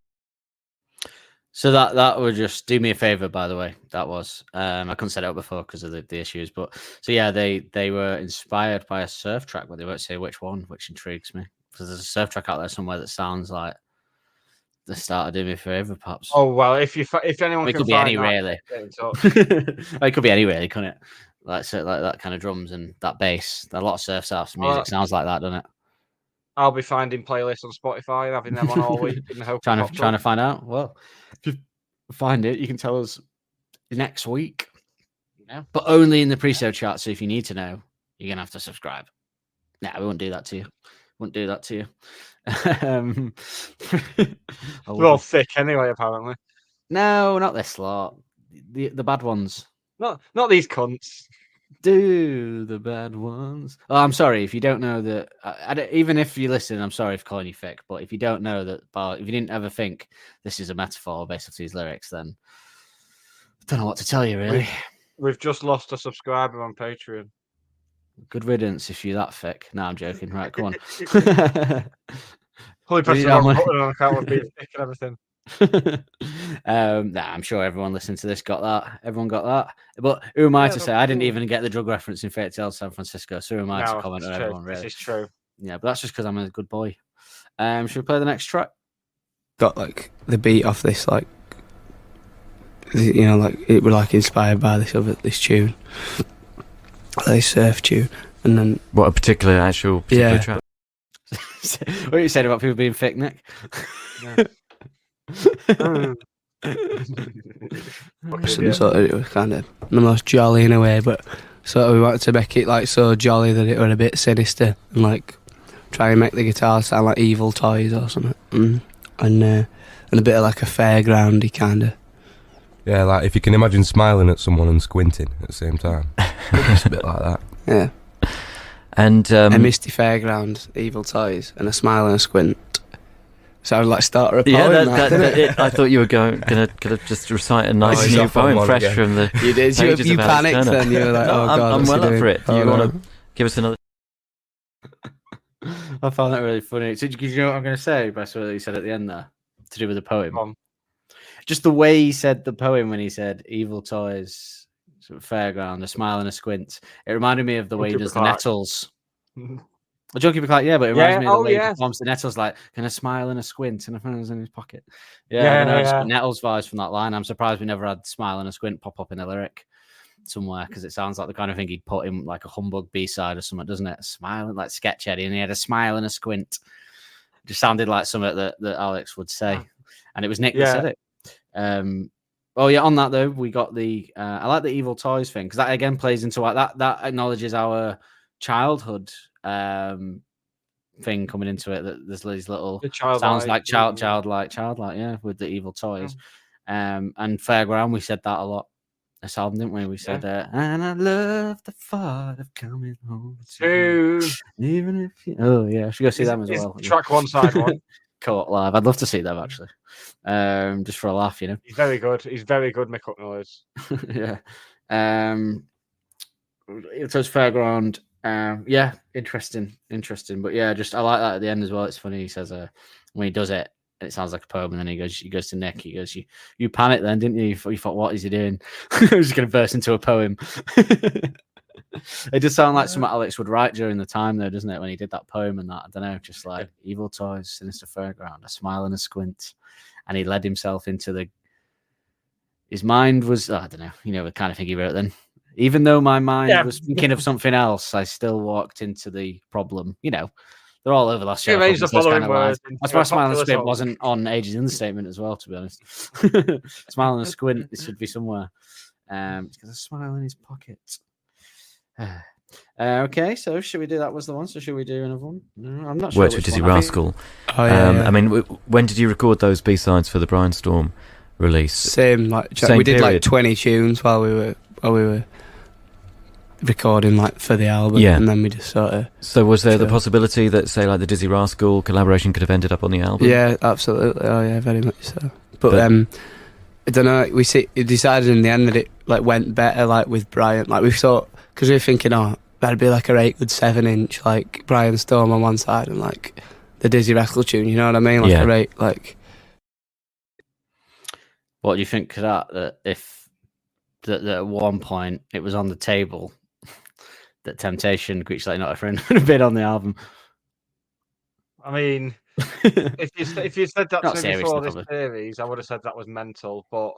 So that would just do me a favor, by the way. That was I couldn't set it up before because of the issues, but so yeah, they were inspired by a surf track, but they won't say which one, which intrigues me because there's a surf track out there somewhere that sounds like the start of Do Me a Favor, perhaps. Oh well, if anyone it can could be any really. It could be any really, couldn't it? Like that kind of drums and that bass. A lot of surf music sounds like that, doesn't it? I'll be finding playlists on Spotify and having them on all week in the hope trying to find out. Well, if you find it, you can tell us next week. Yeah. But only in the pre-show chart. So if you need to know, you're gonna have to subscribe. Nah, we won't do that to you. We're all thick anyway, apparently. No, not this lot. The bad ones. Not these cunts. Do the bad ones. Oh, I'm sorry if you don't know that. Even if you listen, I'm sorry for calling you thick. But if you don't know that, if you didn't ever think this is a metaphor based off these lyrics, then I don't know what to tell you. Really, we've just lost a subscriber on Patreon. Good riddance if you're that thick. No, I'm joking. Right, come on. Probably press the wrong button on account of being thick and everything. I'm sure everyone listening to this got that. Everyone got that. But who am I to say? I didn't even get the drug reference in Fairy Tale San Francisco. So who am I to comment on everyone? Really, this is true. Yeah, but that's just because I'm a good boy. Should we play the next track? Got like the beat off this, like, you know, like it was like inspired by this tune, this surf tune, and then what a particular track. What you said about people being thick, Nick? Yeah. Sort of, it was kind of the most jolly in a way, but sort of we wanted to make it like so jolly that it was a bit sinister and like try and make the guitar sound like evil toys or something, and a bit of like a fairgroundy kind of. Yeah, like if you can imagine smiling at someone and squinting at the same time, it's a bit like that. Yeah, and a misty fairground, evil toys, and a smile and a squint. Sounded like starter a poem. Yeah, I thought you were gonna just recite a nice new poem fresh from the. You did. You panicked then. You were like, "Oh God, I'm well up for it." Do you want to give us another? I found that really funny. So, do you know what I'm going to say? By what he said at the end there, to do with the poem. Just the way he said the poem when he said "evil toys, sort of fairground, a smile and a squint." It reminded me of the way he does the Nettles. A Junkie Clark, yeah, but it reminds me of the way he performs the Nettles, like, kind of smile and a squint, and a phone's in his pocket. Yeah. Nettles vibes from that line. I'm surprised we never had smile and a squint pop up in a lyric somewhere, because it sounds like the kind of thing he'd put in like a humbug B-side or something, doesn't it? Smiling like Sketch Eddie, and he had a smile and a squint. It just sounded like something that Alex would say, and it was Nick that said it. Oh yeah, on that though, we got the. I like the evil toys thing because that again plays into like that acknowledges our childhood thing coming into it. That there's these little The sounds like childlike, childlike, yeah, with the evil toys. And Fairground, we said that a lot. This album, didn't we? We said, and I love the thought of coming home to you, even if you. Oh yeah, I should go see them as well. Track one, side one. Co-op live. I'd love to see them actually. Just for a laugh, you know. He's very good. He's very good, Mick Hucknall. Yeah. So it's Fairground. Yeah, interesting. But yeah, just I like that at the end as well. It's funny. He says when he does it, it sounds like a poem, and then he goes to Nick. He goes, "You panicked then, didn't you? You thought, what is he doing? I was just going to burst into a poem." It does sound like something Alex would write during the time, though, doesn't it? When he did that poem and that, I don't know, just like evil toys, sinister fairground, a smile and a squint, and he led himself into the. His mind was, I don't know, the kind of thing he wrote then. Even though my mind was thinking of something else, I still walked into the problem. They're all over last year. The following words. That's why Smile and a Squint wasn't on Ages Understatement as well, to be honest. Smile and a Squint, it should be somewhere. It's got a smile in his pocket. Okay, so should we do that? Was the one? So should we do another one? No, I'm not sure. Words with Dizzy Rascal. I mean, when did you record those B-sides for the Brainstorm release? Same we did like 20 tunes while we were recording for the album, and then we just sort of. So was there the possibility that, say, like the Dizzy Rascal collaboration could have ended up on the album? Yeah, absolutely. Oh yeah, very much so. But I don't know. We decided in the end that it went better with Brian. We thought, because we were thinking, that'd be like a 8 good 7-inch Brian Storm on one side and the Dizzy Rascal tune. You know what I mean? A 8 What do you think of that? That if that at one point it was on the table that Temptation, Greeks Like Not a Friend, would have been on the album. I mean, if you said that to me before this series, I would have said that was mental. But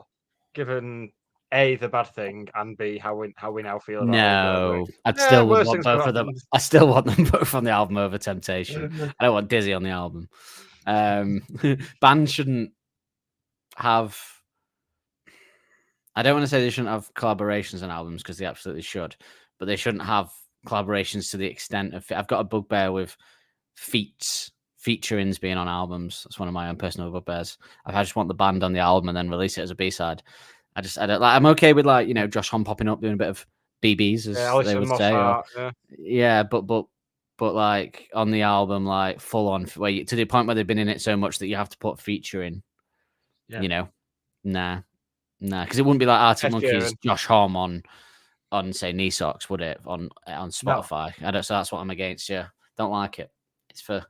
given A, the bad thing, and B, how we now feel about it, I'd still want both of them. I still want them both on the album over Temptation. I don't want Dizzy on the album. Bands shouldn't have. I don't want to say they shouldn't have collaborations on albums because they absolutely should, but they shouldn't have collaborations to the extent of. I've got a bugbear with featurings being on albums. That's one of my own personal bugbears. I just want the band on the album and then release it as a B-side. I don't I'm okay with Josh Homme popping up doing a bit of BBs as they would say. But on the album, full on, to the point where they've been in it so much that you have to put feature in. Nah, because it wouldn't be like Arctic Monkeys, Josh Homme on say Knee Socks, would it? On Spotify. No. So that's what I'm against. Yeah, don't like it. It's for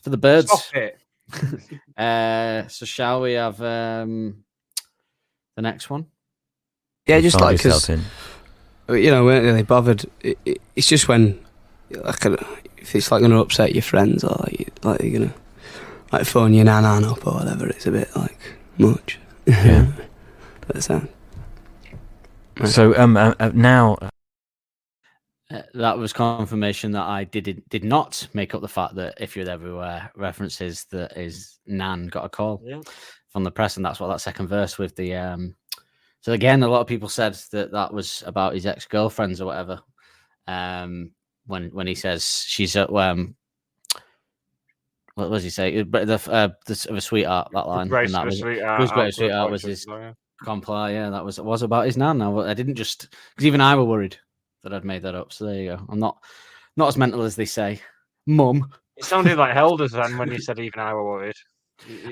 the birds. Stop it. So shall we have the next one? Yeah, just because we weren't really bothered. It's just when if it's going to upset your friends or you're gonna phone your nan up or whatever, it's a bit much. Yeah. So now that was confirmation that I did not make up the fact that If You're Everywhere references that his nan got a call from the press, and that's what that second verse with the. So again, a lot of people said that was about his ex-girlfriends or whatever. When he says she's at what was he say? But of a sweetheart, that line. Great of a sweetheart. Who's great sweetheart was his. Comply, that was about his nan. I didn't just because even I were worried that I'd made that up. So there you go. I'm not as mental as they say, Mum. It sounded like Helders then when you said even I were worried.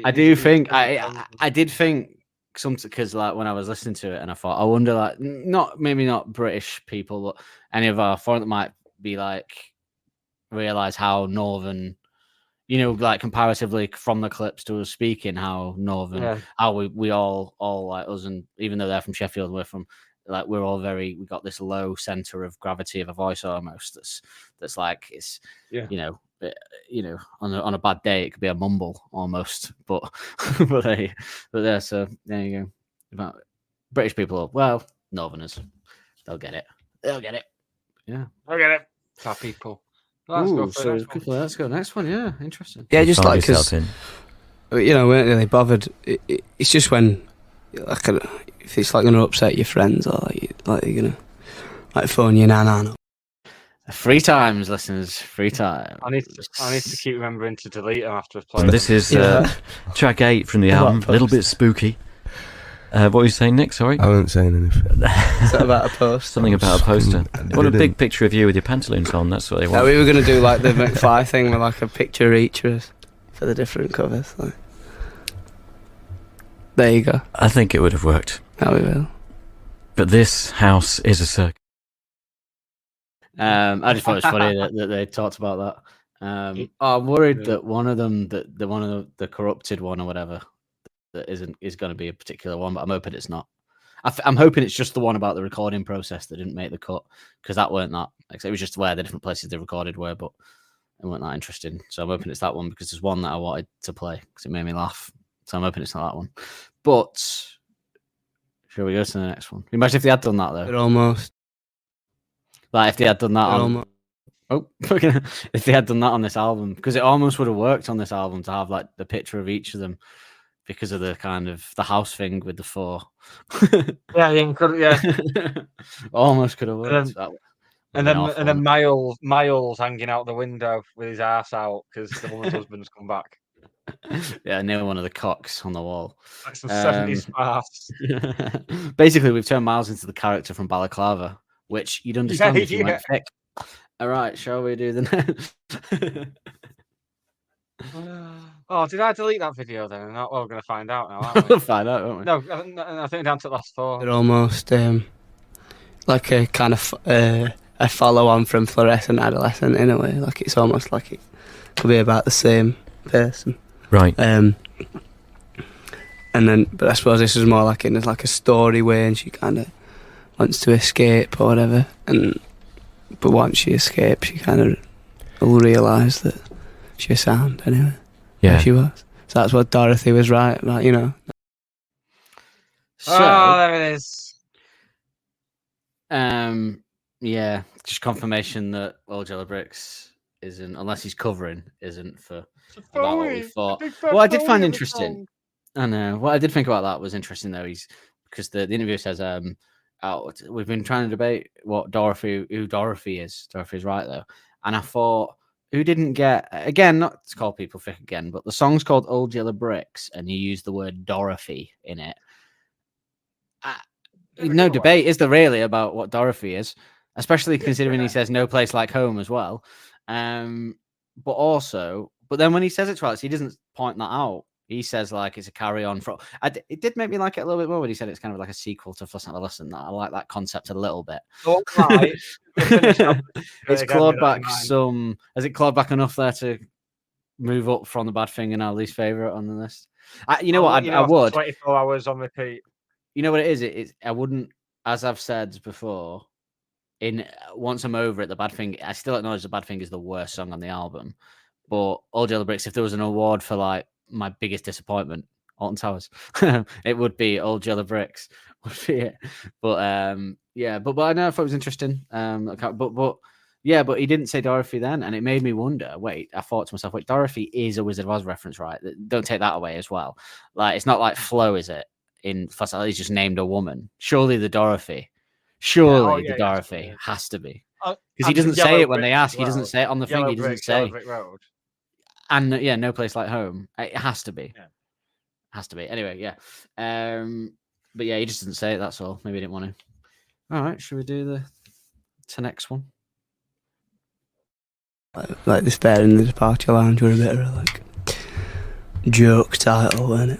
I do think I did think something because when I was listening to it and I thought I wonder maybe not British people but any of our foreign that might be realize how northern. Comparatively from the clips to us speaking, how northern, how we all like us, and even though they're from Sheffield, we're from we're all we got this low center of gravity of a voice almost. That's it's on a bad day it could be a mumble almost, but there. So there you go. British people, Northerners, they'll get it. Yeah, I'll get it. Top people. Let's go next one. Yeah, interesting. Yeah, just because we weren't really bothered. It's just when if if it's like gonna upset your friends or like you're gonna like phone your nana. Free times, listeners. Free time. I need to keep remembering to delete them after I've played. And this is track 8 from the What album. A little post? bit spooky. What were you saying, Nick? Sorry. I wasn't saying anything. Is that about a post? Something about a poster. I What a big didn't. picture of you with your pantaloons on. That's what they No, want. we were gonna do like the McFly thing with like a picture of each of us for the different covers. Like. There you go. I think it would have worked. Now we will. But this house is a circus. I just thought it was funny that they talked about that. I'm worried that one of them, that one of the corrupted one or whatever, that is going to be a particular one. But I'm hoping it's not. I'm hoping it's just the one about the recording process that didn't make the cut, because that weren't that. Like, it was just where the different places they recorded were, but it weren't that interesting. So I'm hoping it's that one, because there's one that I wanted to play because it made me laugh. So I'm hoping it's not that one. But shall we go to the next one? Imagine if they had done that though. But almost. Like if they had done that But on. almost. Oh, if they had done that on this album, because it almost would have worked on this album to have like the picture of each of them, because of the kind of the house thing with the 4. Yeah. Almost could have worked. And then Miles hanging out the window with his ass out because the woman's husband's come back. Yeah, near one of the cocks on the wall. Like some 70s ass. Basically, we've turned Miles into the character from Balaclava, which you'd understand if you went thick. All right, shall we do the next? Oh, did I delete that video then? Well, we're going to find out now, aren't we? We'll find out, won't we? No, I think down to the last 4. They're almost like a kind of a follow-on from Fluorescent Adolescent in a way. Like it's almost like it could be about the same person. Right. And then, but I suppose this is more like in like a story way, and she kind of wants to escape or whatever. But once she escapes, she kind of will realise that she's sound anyway. Yeah. She was. So that's what Dorothy was right about, you know. So, Oh, there it is. yeah, just confirmation that Old Yellow Bricks isn't, unless he's covering, isn't for about what we thought. What I did find interesting, I know, what I did think about that was interesting though, because the interviewer says, we've been trying to debate who Dorothy is. Dorothy is right though. And I thought, who didn't get, again, not to call people thick again, but the song's called Old Yellow Bricks and you use the word Dorothy in it. No debate, is there really, about what Dorothy is? Especially considering he says no place like home as well. But then when he says it to Alex, he doesn't point that out. He says like it's a carry on from. It did make me like it a little bit more when he said it's kind of like a sequel to Fluorescent Adolescent. I like that concept a little bit. Right. It's clawed back some. Has it clawed back enough there to move up from the bad thing and our least favorite on the list? You know what? I would. 24 hours on repeat. You know what it is? I wouldn't, as I've said before. Once I'm over it, the bad thing. I still acknowledge the bad thing is the worst song on the album. But Old Yellow Bricks, if there was an award for like my biggest disappointment, Alton Towers, it would be Old Yellow Bricks. Would be it. But yeah, but I know I thought it was interesting. But he didn't say Dorothy then, and it made me wonder. Wait, I thought to myself, wait, Dorothy is a Wizard of Oz reference, right? Don't take that away as well. Like it's not like Flo, is it? In Fluorescent, he's just named a woman. Surely the Dorothy. The Dorothy has to be. Because he doesn't say it when they ask. He doesn't say it on the thing. He doesn't say. And yeah, no place like home. It has to be. Yeah. Has to be. Anyway, yeah. But yeah, he just didn't say it. That's all. Maybe he didn't want to. All right, should we do the next one? Like Despair in the Departure Lounge were a bit of a like joke title, weren't it?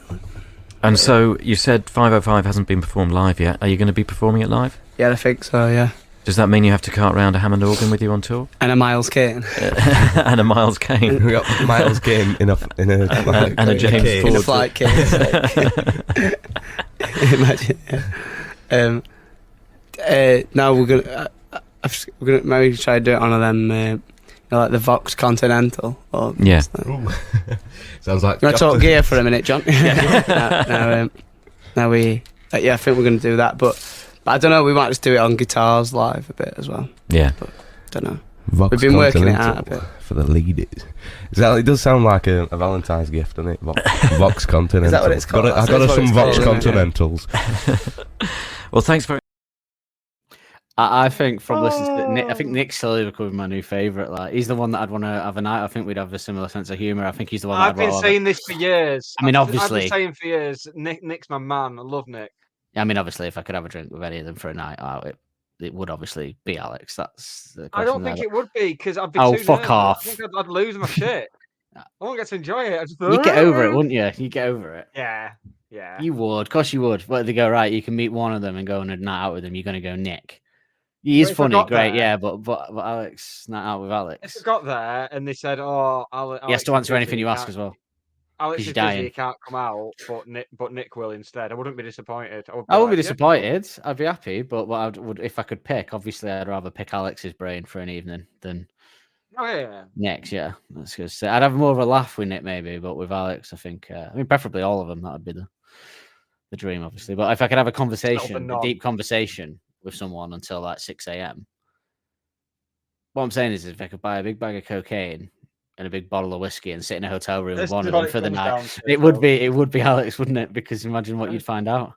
And so you said 505 hasn't been performed live yet. Are you going to be performing it live? Yeah, I think so, yeah. Does that mean you have to cart round a Hammond organ with you on tour? And a Miles Kane. And a Miles Kane. We got Miles Kane in a like, and a James case. Ford. In a flight case. Imagine, yeah. Now we're gonna maybe try to do it on them, like the Vox Continental. Or yeah. Sounds like. You want to talk gear for a minute, John? Now we, I think we're going to do that, but I don't know. We might just do it on guitars live a bit as well. Yeah. But don't know. Vox We've been working it out a Continental bit. for the ladies. It does sound like a Valentine's gift, doesn't it? Vox Continental. Is that what it's called? I got That's us what some it's Vox called, isn't it? Continentals. Well, thanks very. I think from listening to Nick, I think Nick slowly becoming my new favourite. Like he's the one that I'd want to have a night. I think we'd have a similar sense of humour. I think he's the one. I've that been I'd saying this for years. I mean, I've been obviously. saying for years. Nick's my man. I love Nick. I mean, obviously, if I could have a drink with any of them for a night out, it would obviously be Alex. That's the question. I don't think it would be because I'd be Oh, too fuck nervous. off. I think I'd lose my shit. I won't get to enjoy it. I just You get over it, wouldn't you? You get over it. Yeah. You would. Of course you would. But they go, right, you can meet one of them and go on a night out with them. You're going to go Nick. He is if I funny, got great, there- yeah, but Alex, night out with If Alex. I got there and they said, "Oh, He has to answer anything you ask as well. Alex 'cause is you're busy, dying. he can't come out, but Nick will instead." I wouldn't be disappointed. I wouldn't be like, disappointed. I'd be happy. But what I would, if I could pick, obviously, I'd rather pick Alex's brain for an evening than Oh yeah. Nick's. Yeah, that's good. So I'd have more of a laugh with Nick, maybe, but with Alex, I think. I mean, preferably all of them. That would be the dream, obviously. But if I could have a conversation, a nod. deep conversation with someone until like 6 a.m. What I'm saying is, if I could buy a big bag of cocaine and a big bottle of whiskey and sit in a hotel room with This one is of what them it for the comes night, down to, it would folks. be Alex, wouldn't it? Because imagine what you'd find out.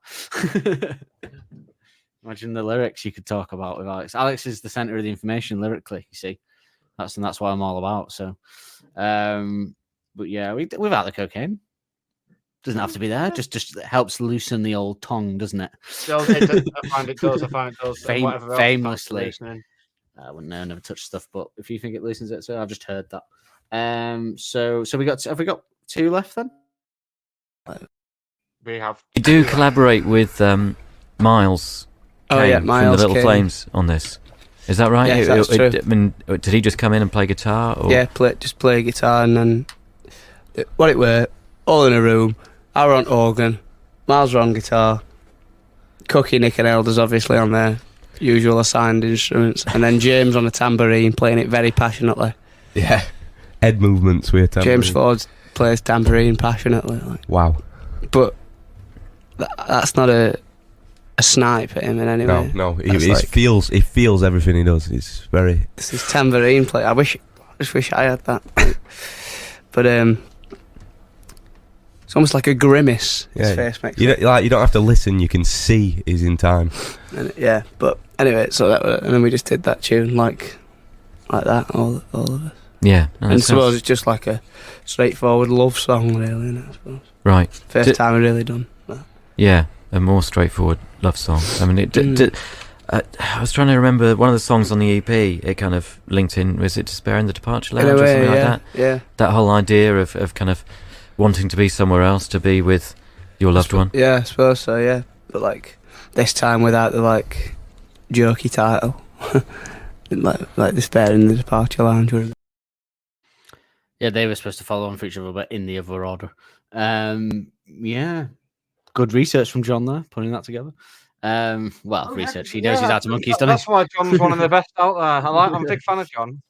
Imagine the lyrics you could talk about with Alex. Alex is the center of the information lyrically. You see, that's what I'm all about. So, but yeah, without the cocaine, doesn't have to be there. Just helps loosen the old tongue, doesn't it? I find it does. Whatever else Famously. listening. I wouldn't know, never touched stuff, but if you think it loosens it, so I've just heard that. So we got have we got 2 left then? We have. You do collaborate with Miles. Oh yeah, Kane Miles from the Little Kane. Flames on this. Is that right? Yes, that's true. I mean, did he just come in and play guitar? Or? Yeah, just play guitar and then what it were, all in a room. I were on organ, Miles were on guitar, Cookie, Nick and Elders obviously on their usual assigned instruments, and then James on the tambourine playing it very passionately. Yeah. Head movements with tambourine. James Ford plays tambourine passionately. Like. Wow. But that's not a snipe at him in any way. No. That's He feels everything he does. It's very. This is tambourine play. I just wish I had that. But it's almost like a grimace. His face makes. You don't have to listen. You can see he's in time. And, yeah, but anyway, so and then we just did that tune like that, all of us. Yeah. No, And that suppose sounds- it's just like a straightforward love song, really, isn't it, I suppose. right. First time we've really done that. Yeah, a more straightforward love song. I mean, I was trying to remember one of the songs on the EP. It kind of linked in. Was it "Despair in the Departure Lounge" In a or way, something like yeah, that? yeah. That whole idea of kind of wanting to be somewhere else, to be with your loved one. Yeah, I suppose so, yeah. But like this time without the like jokey title. like Despair in the Departure Lounge. Yeah, they were supposed to follow on for each other, but in the other order. Yeah, good research from John there, putting that together. Research. He knows he's out of monkeys, doesn't he? That's why John's one of the best out there. I'm a big fan of John.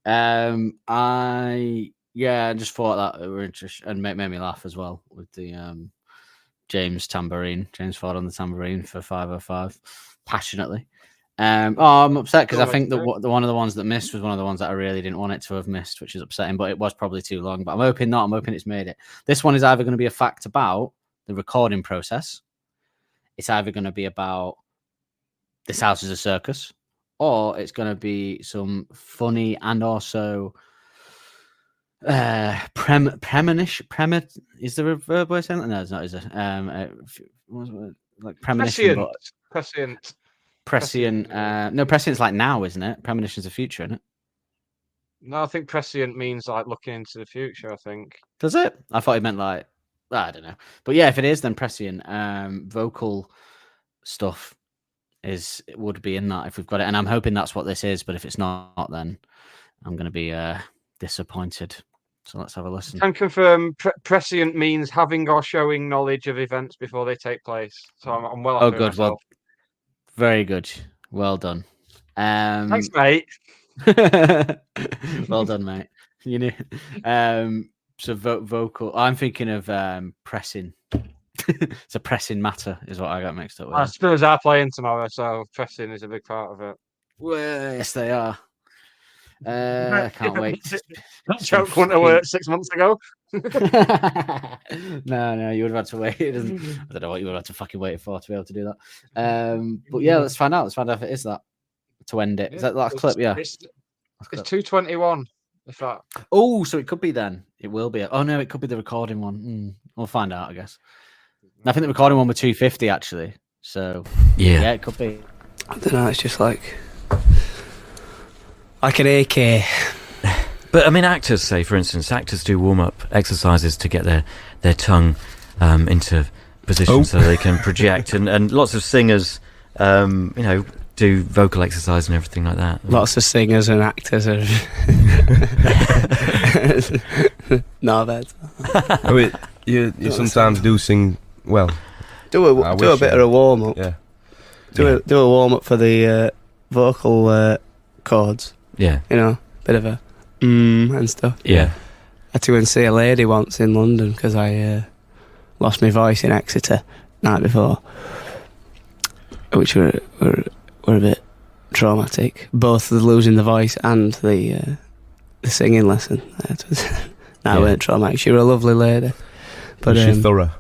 I just thought that were interesting and made me laugh as well with the James Ford on the tambourine for 505 passionately. I'm upset because I think that one of the ones that missed was one of the ones that I really didn't want it to have missed, which is upsetting, but it was probably too long. But I'm hoping not. I'm hoping it's made it. This one is either going to be a fact about the recording process. It's either going to be about this house is a circus, or it's going to be some funny and also premonition. Is there a verb way saying that? No, it's not. Is it? Like premonition, prescient. No, prescient's like now, isn't it? Premonition's the future, isn't it? No, I think prescient means like looking into the future. I think. Does it? I thought it meant like I don't know. But yeah, if it is, then prescient. Vocal stuff would be in that if we've got it, and I'm hoping that's what this is. But if it's not, then I'm going to be disappointed. So let's have a listen. Can confirm prescient means having or showing knowledge of events before they take place. So I'm well. Oh, good. Well, very good. Well done. Thanks, mate. Well done, mate. You know, so vocal. I'm thinking of pressing. It's a pressing matter, is what I got mixed up with. I suppose are playing tomorrow, so pressing is a big part of it. Well, yes, they are. I can't wait. That joke wouldn't have worked 6 months ago. No, you would have had to wait. I don't know what you would have to fucking wait for to be able to do that. But yeah, let's find out. Let's find out if it is that to end it. Is that last clip? Yeah. It's 2:21. If that. Oh, so it could be then. It will be. Oh no, it could be the recording one. We'll find out, I guess. I think the recording one was 2:50 actually. So yeah, it could be. I don't know. It's just like an AK. But I mean, actors, say for instance, actors do warm-up exercises to get their tongue into position so they can project, and lots of singers, do vocal exercise and everything like that. Lots of singers and actors are no bad. I mean, you sometimes do sing well. Do a bit of a warm up. Yeah. Do a warm up for the vocal chords. Yeah. Bit of a and stuff. Yeah. I had to go and see a lady once in London because I lost my voice in Exeter night before, which were a bit traumatic. Both the losing the voice and the singing lesson. It weren't traumatic. She was a lovely lady. But Was she thorough?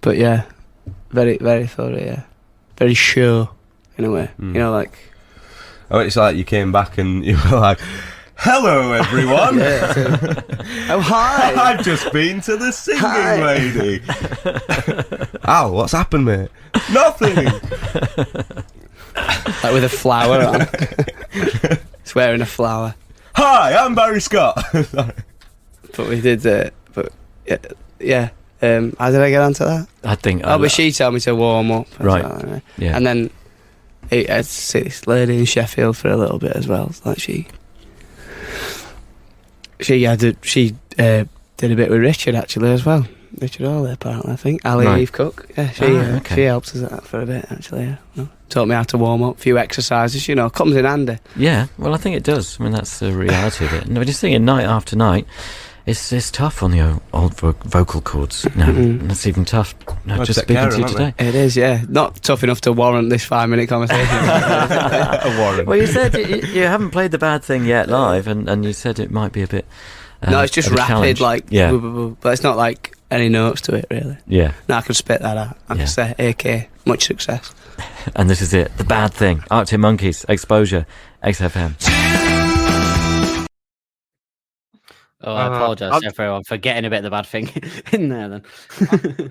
But yeah, very, very thorough, yeah. Very sure, in a way. Like... Oh, it's like you came back and you were like, hello, everyone. Oh, hi. I've just been to the singing lady. Al, what's happened, mate? Nothing. Like with a flower on. It's wearing a flower. Hi, I'm Barry Scott. But we did but yeah. How did I get onto that? I think. But she told me to warm up. Right. Yeah. And then I had to see this lady in Sheffield for a little bit as well. Like she did a bit with Richard actually as well. Richard Hawley apparently, I think. Ali Eve Cook. Yeah, she helped us out for a bit actually. Yeah. Taught me how to warm up, a few exercises. Comes in handy. Yeah. Well, I think it does. I mean, that's the reality of it. And when you're singing night after night, it's tough on the old vocal cords. That's even tough. Just speaking to you today. It is, yeah. Not tough enough to warrant this 5-minute conversation. A warrant. Well, you said you haven't played the bad thing yet live, and you said it might be a bit. No, it's just rapid, challenge. but it's not like any notes to it, really. Yeah. No, I can spit that out. I can say, AK, much success. And this is it, the bad thing. Arctic Monkeys, Exposure, XFM. Oh, I apologise to everyone for getting a bit of the bad thing in there then.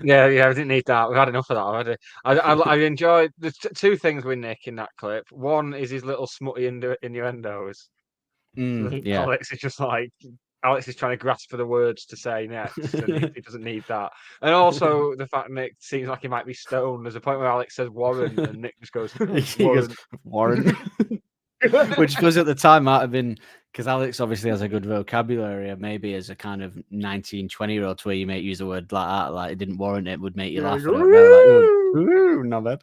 Yeah, we didn't need that. We've had enough of that already. I enjoyed the two things with Nick in that clip. One is his little smutty innuendos. Yeah. Alex is just like, Alex is trying to grasp for the words to say next, and he doesn't need that. And also the fact Nick seems like he might be stoned. There's a point where Alex says Warren, and Nick just goes, Warren. Which was at the time might have been because Alex obviously has a good vocabulary, and maybe as a kind of 19, 20-year-old to where you might use a word like that, like it didn't warrant it, would make you laugh. Not bad.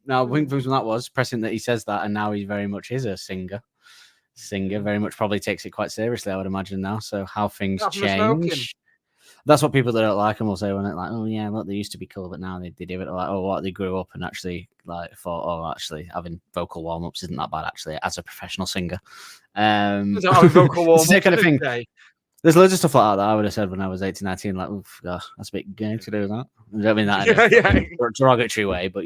Now, one thing from that was pressing that he says that, and now he very much is a singer, very much probably takes it quite seriously, I would imagine now. So how things change. That's what people that don't like him will say when it's like, oh yeah, well they used to be cool, but now they do it. Like, oh, what, they grew up and actually like thought, oh, actually having vocal warm ups isn't that bad actually as a professional singer. Vocal warm-ups that kind of thing. There's loads of stuff like that I would have said when I was 18, 19, like, oof, gosh, that's a bit gay to do that. I don't mean that in a derogatory way, but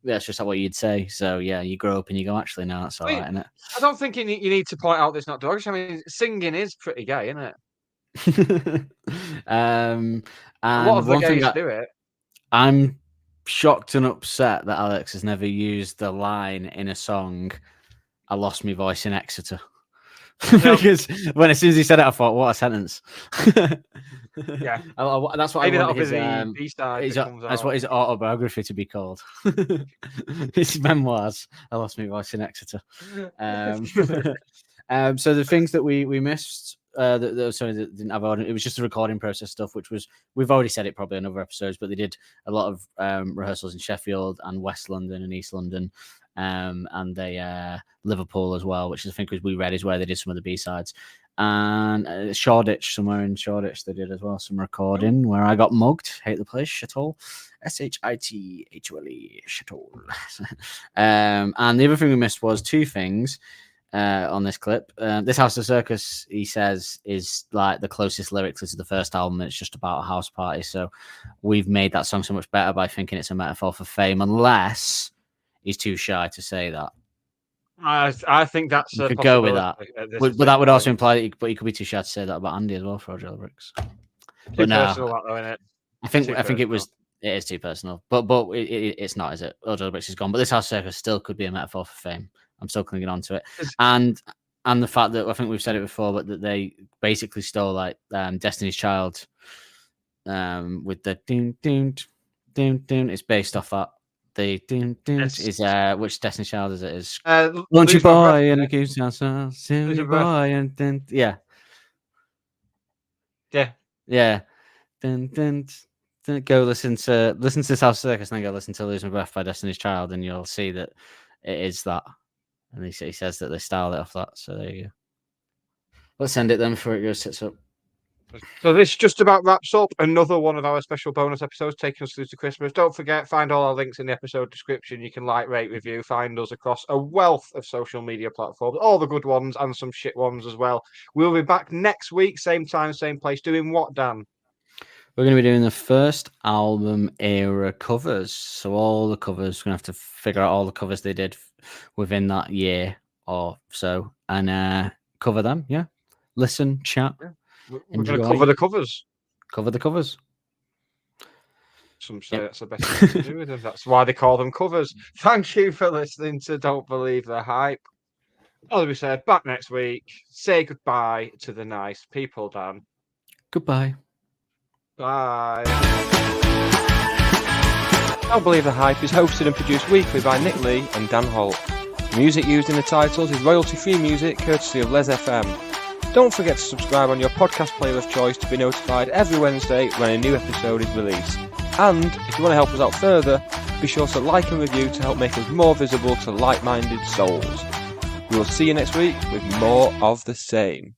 that's just what you'd say. So yeah, you grow up and you go, actually, no, that's all right, isn't it? I don't think you need to point out that it's not derogatory. I mean, singing is pretty gay, isn't it? And what of the one thing gays do it? I'm shocked and upset that Alex has never used the line in a song, I lost my voice in Exeter. Because as soon as he said it, I thought, what a sentence. Yeah. That's what Maybe I want that'll be that's what his autobiography to be called. His memoirs, I lost my voice in Exeter. So the things that we missed, that didn't have audio, it was just the recording process stuff, which was, we've already said it probably in other episodes, but they did a lot of rehearsals in Sheffield and West London and East London, and they Liverpool as well, which I think we read is where they did some of the B-sides. And Shoreditch, somewhere in Shoreditch, they did as well some recording where I got mugged. Hate the place, Shithole. Shithole, Shithole. And the other thing we missed was two things on this clip. This House of Circus, he says, is like the closest lyrically to the first album. It's just about a house party. So we've made that song so much better by thinking it's a metaphor for fame, unless he's too shy to say that. I think that's You a could go with that. But But that would also imply that he could be too shy to say that about Andy as well for Jail Bricks. But no, personal, that, though, innit? I think it is too personal. But it's not, is it? Jail Bricks is gone. But this House Circus still could be a metaphor for fame. I'm still clinging on to it. And the fact that I think we've said it before, but that they basically stole like Destiny's Child with the doon doon doon doon. It's based off that. The doon doon is which Destiny's Child is it? Is Lunchy Boy and the Goose House, Silly Boy and then yeah. Dun, dun, dun. Go listen to this House Circus, and then go listen to Lose My Breath by Destiny's Child, and you'll see that it is that. And he says that they styled it off that. So there you go. Let's send it then before it goes tits up. So this just about wraps up another one of our special bonus episodes taking us through to Christmas. Don't forget, find all our links in the episode description. You can like, rate, review, find us across a wealth of social media platforms, all the good ones and some shit ones as well. We'll be back next week, same time, same place, doing what, Dan? We're going to be doing the first album era covers. So all the covers, we're going to have to figure out all the covers they did within that year or so and cover them. Yeah. Listen, chat. Yeah. We're going to cover the covers. Cover the covers. Some say that's the best thing to do with them. That's why they call them covers. Thank you for listening to Don't Believe the Hype. As we said, back next week. Say goodbye to the nice people, Dan. Goodbye. Bye. Don't Believe the Hype is hosted and produced weekly by Nick Lee and Dan Holt. Music used in the titles is royalty-free music courtesy of Les FM. Don't forget to subscribe on your podcast player of choice to be notified every Wednesday when a new episode is released. And if you want to help us out further, be sure to like and review to help make us more visible to like-minded souls. We will see you next week with more of the same.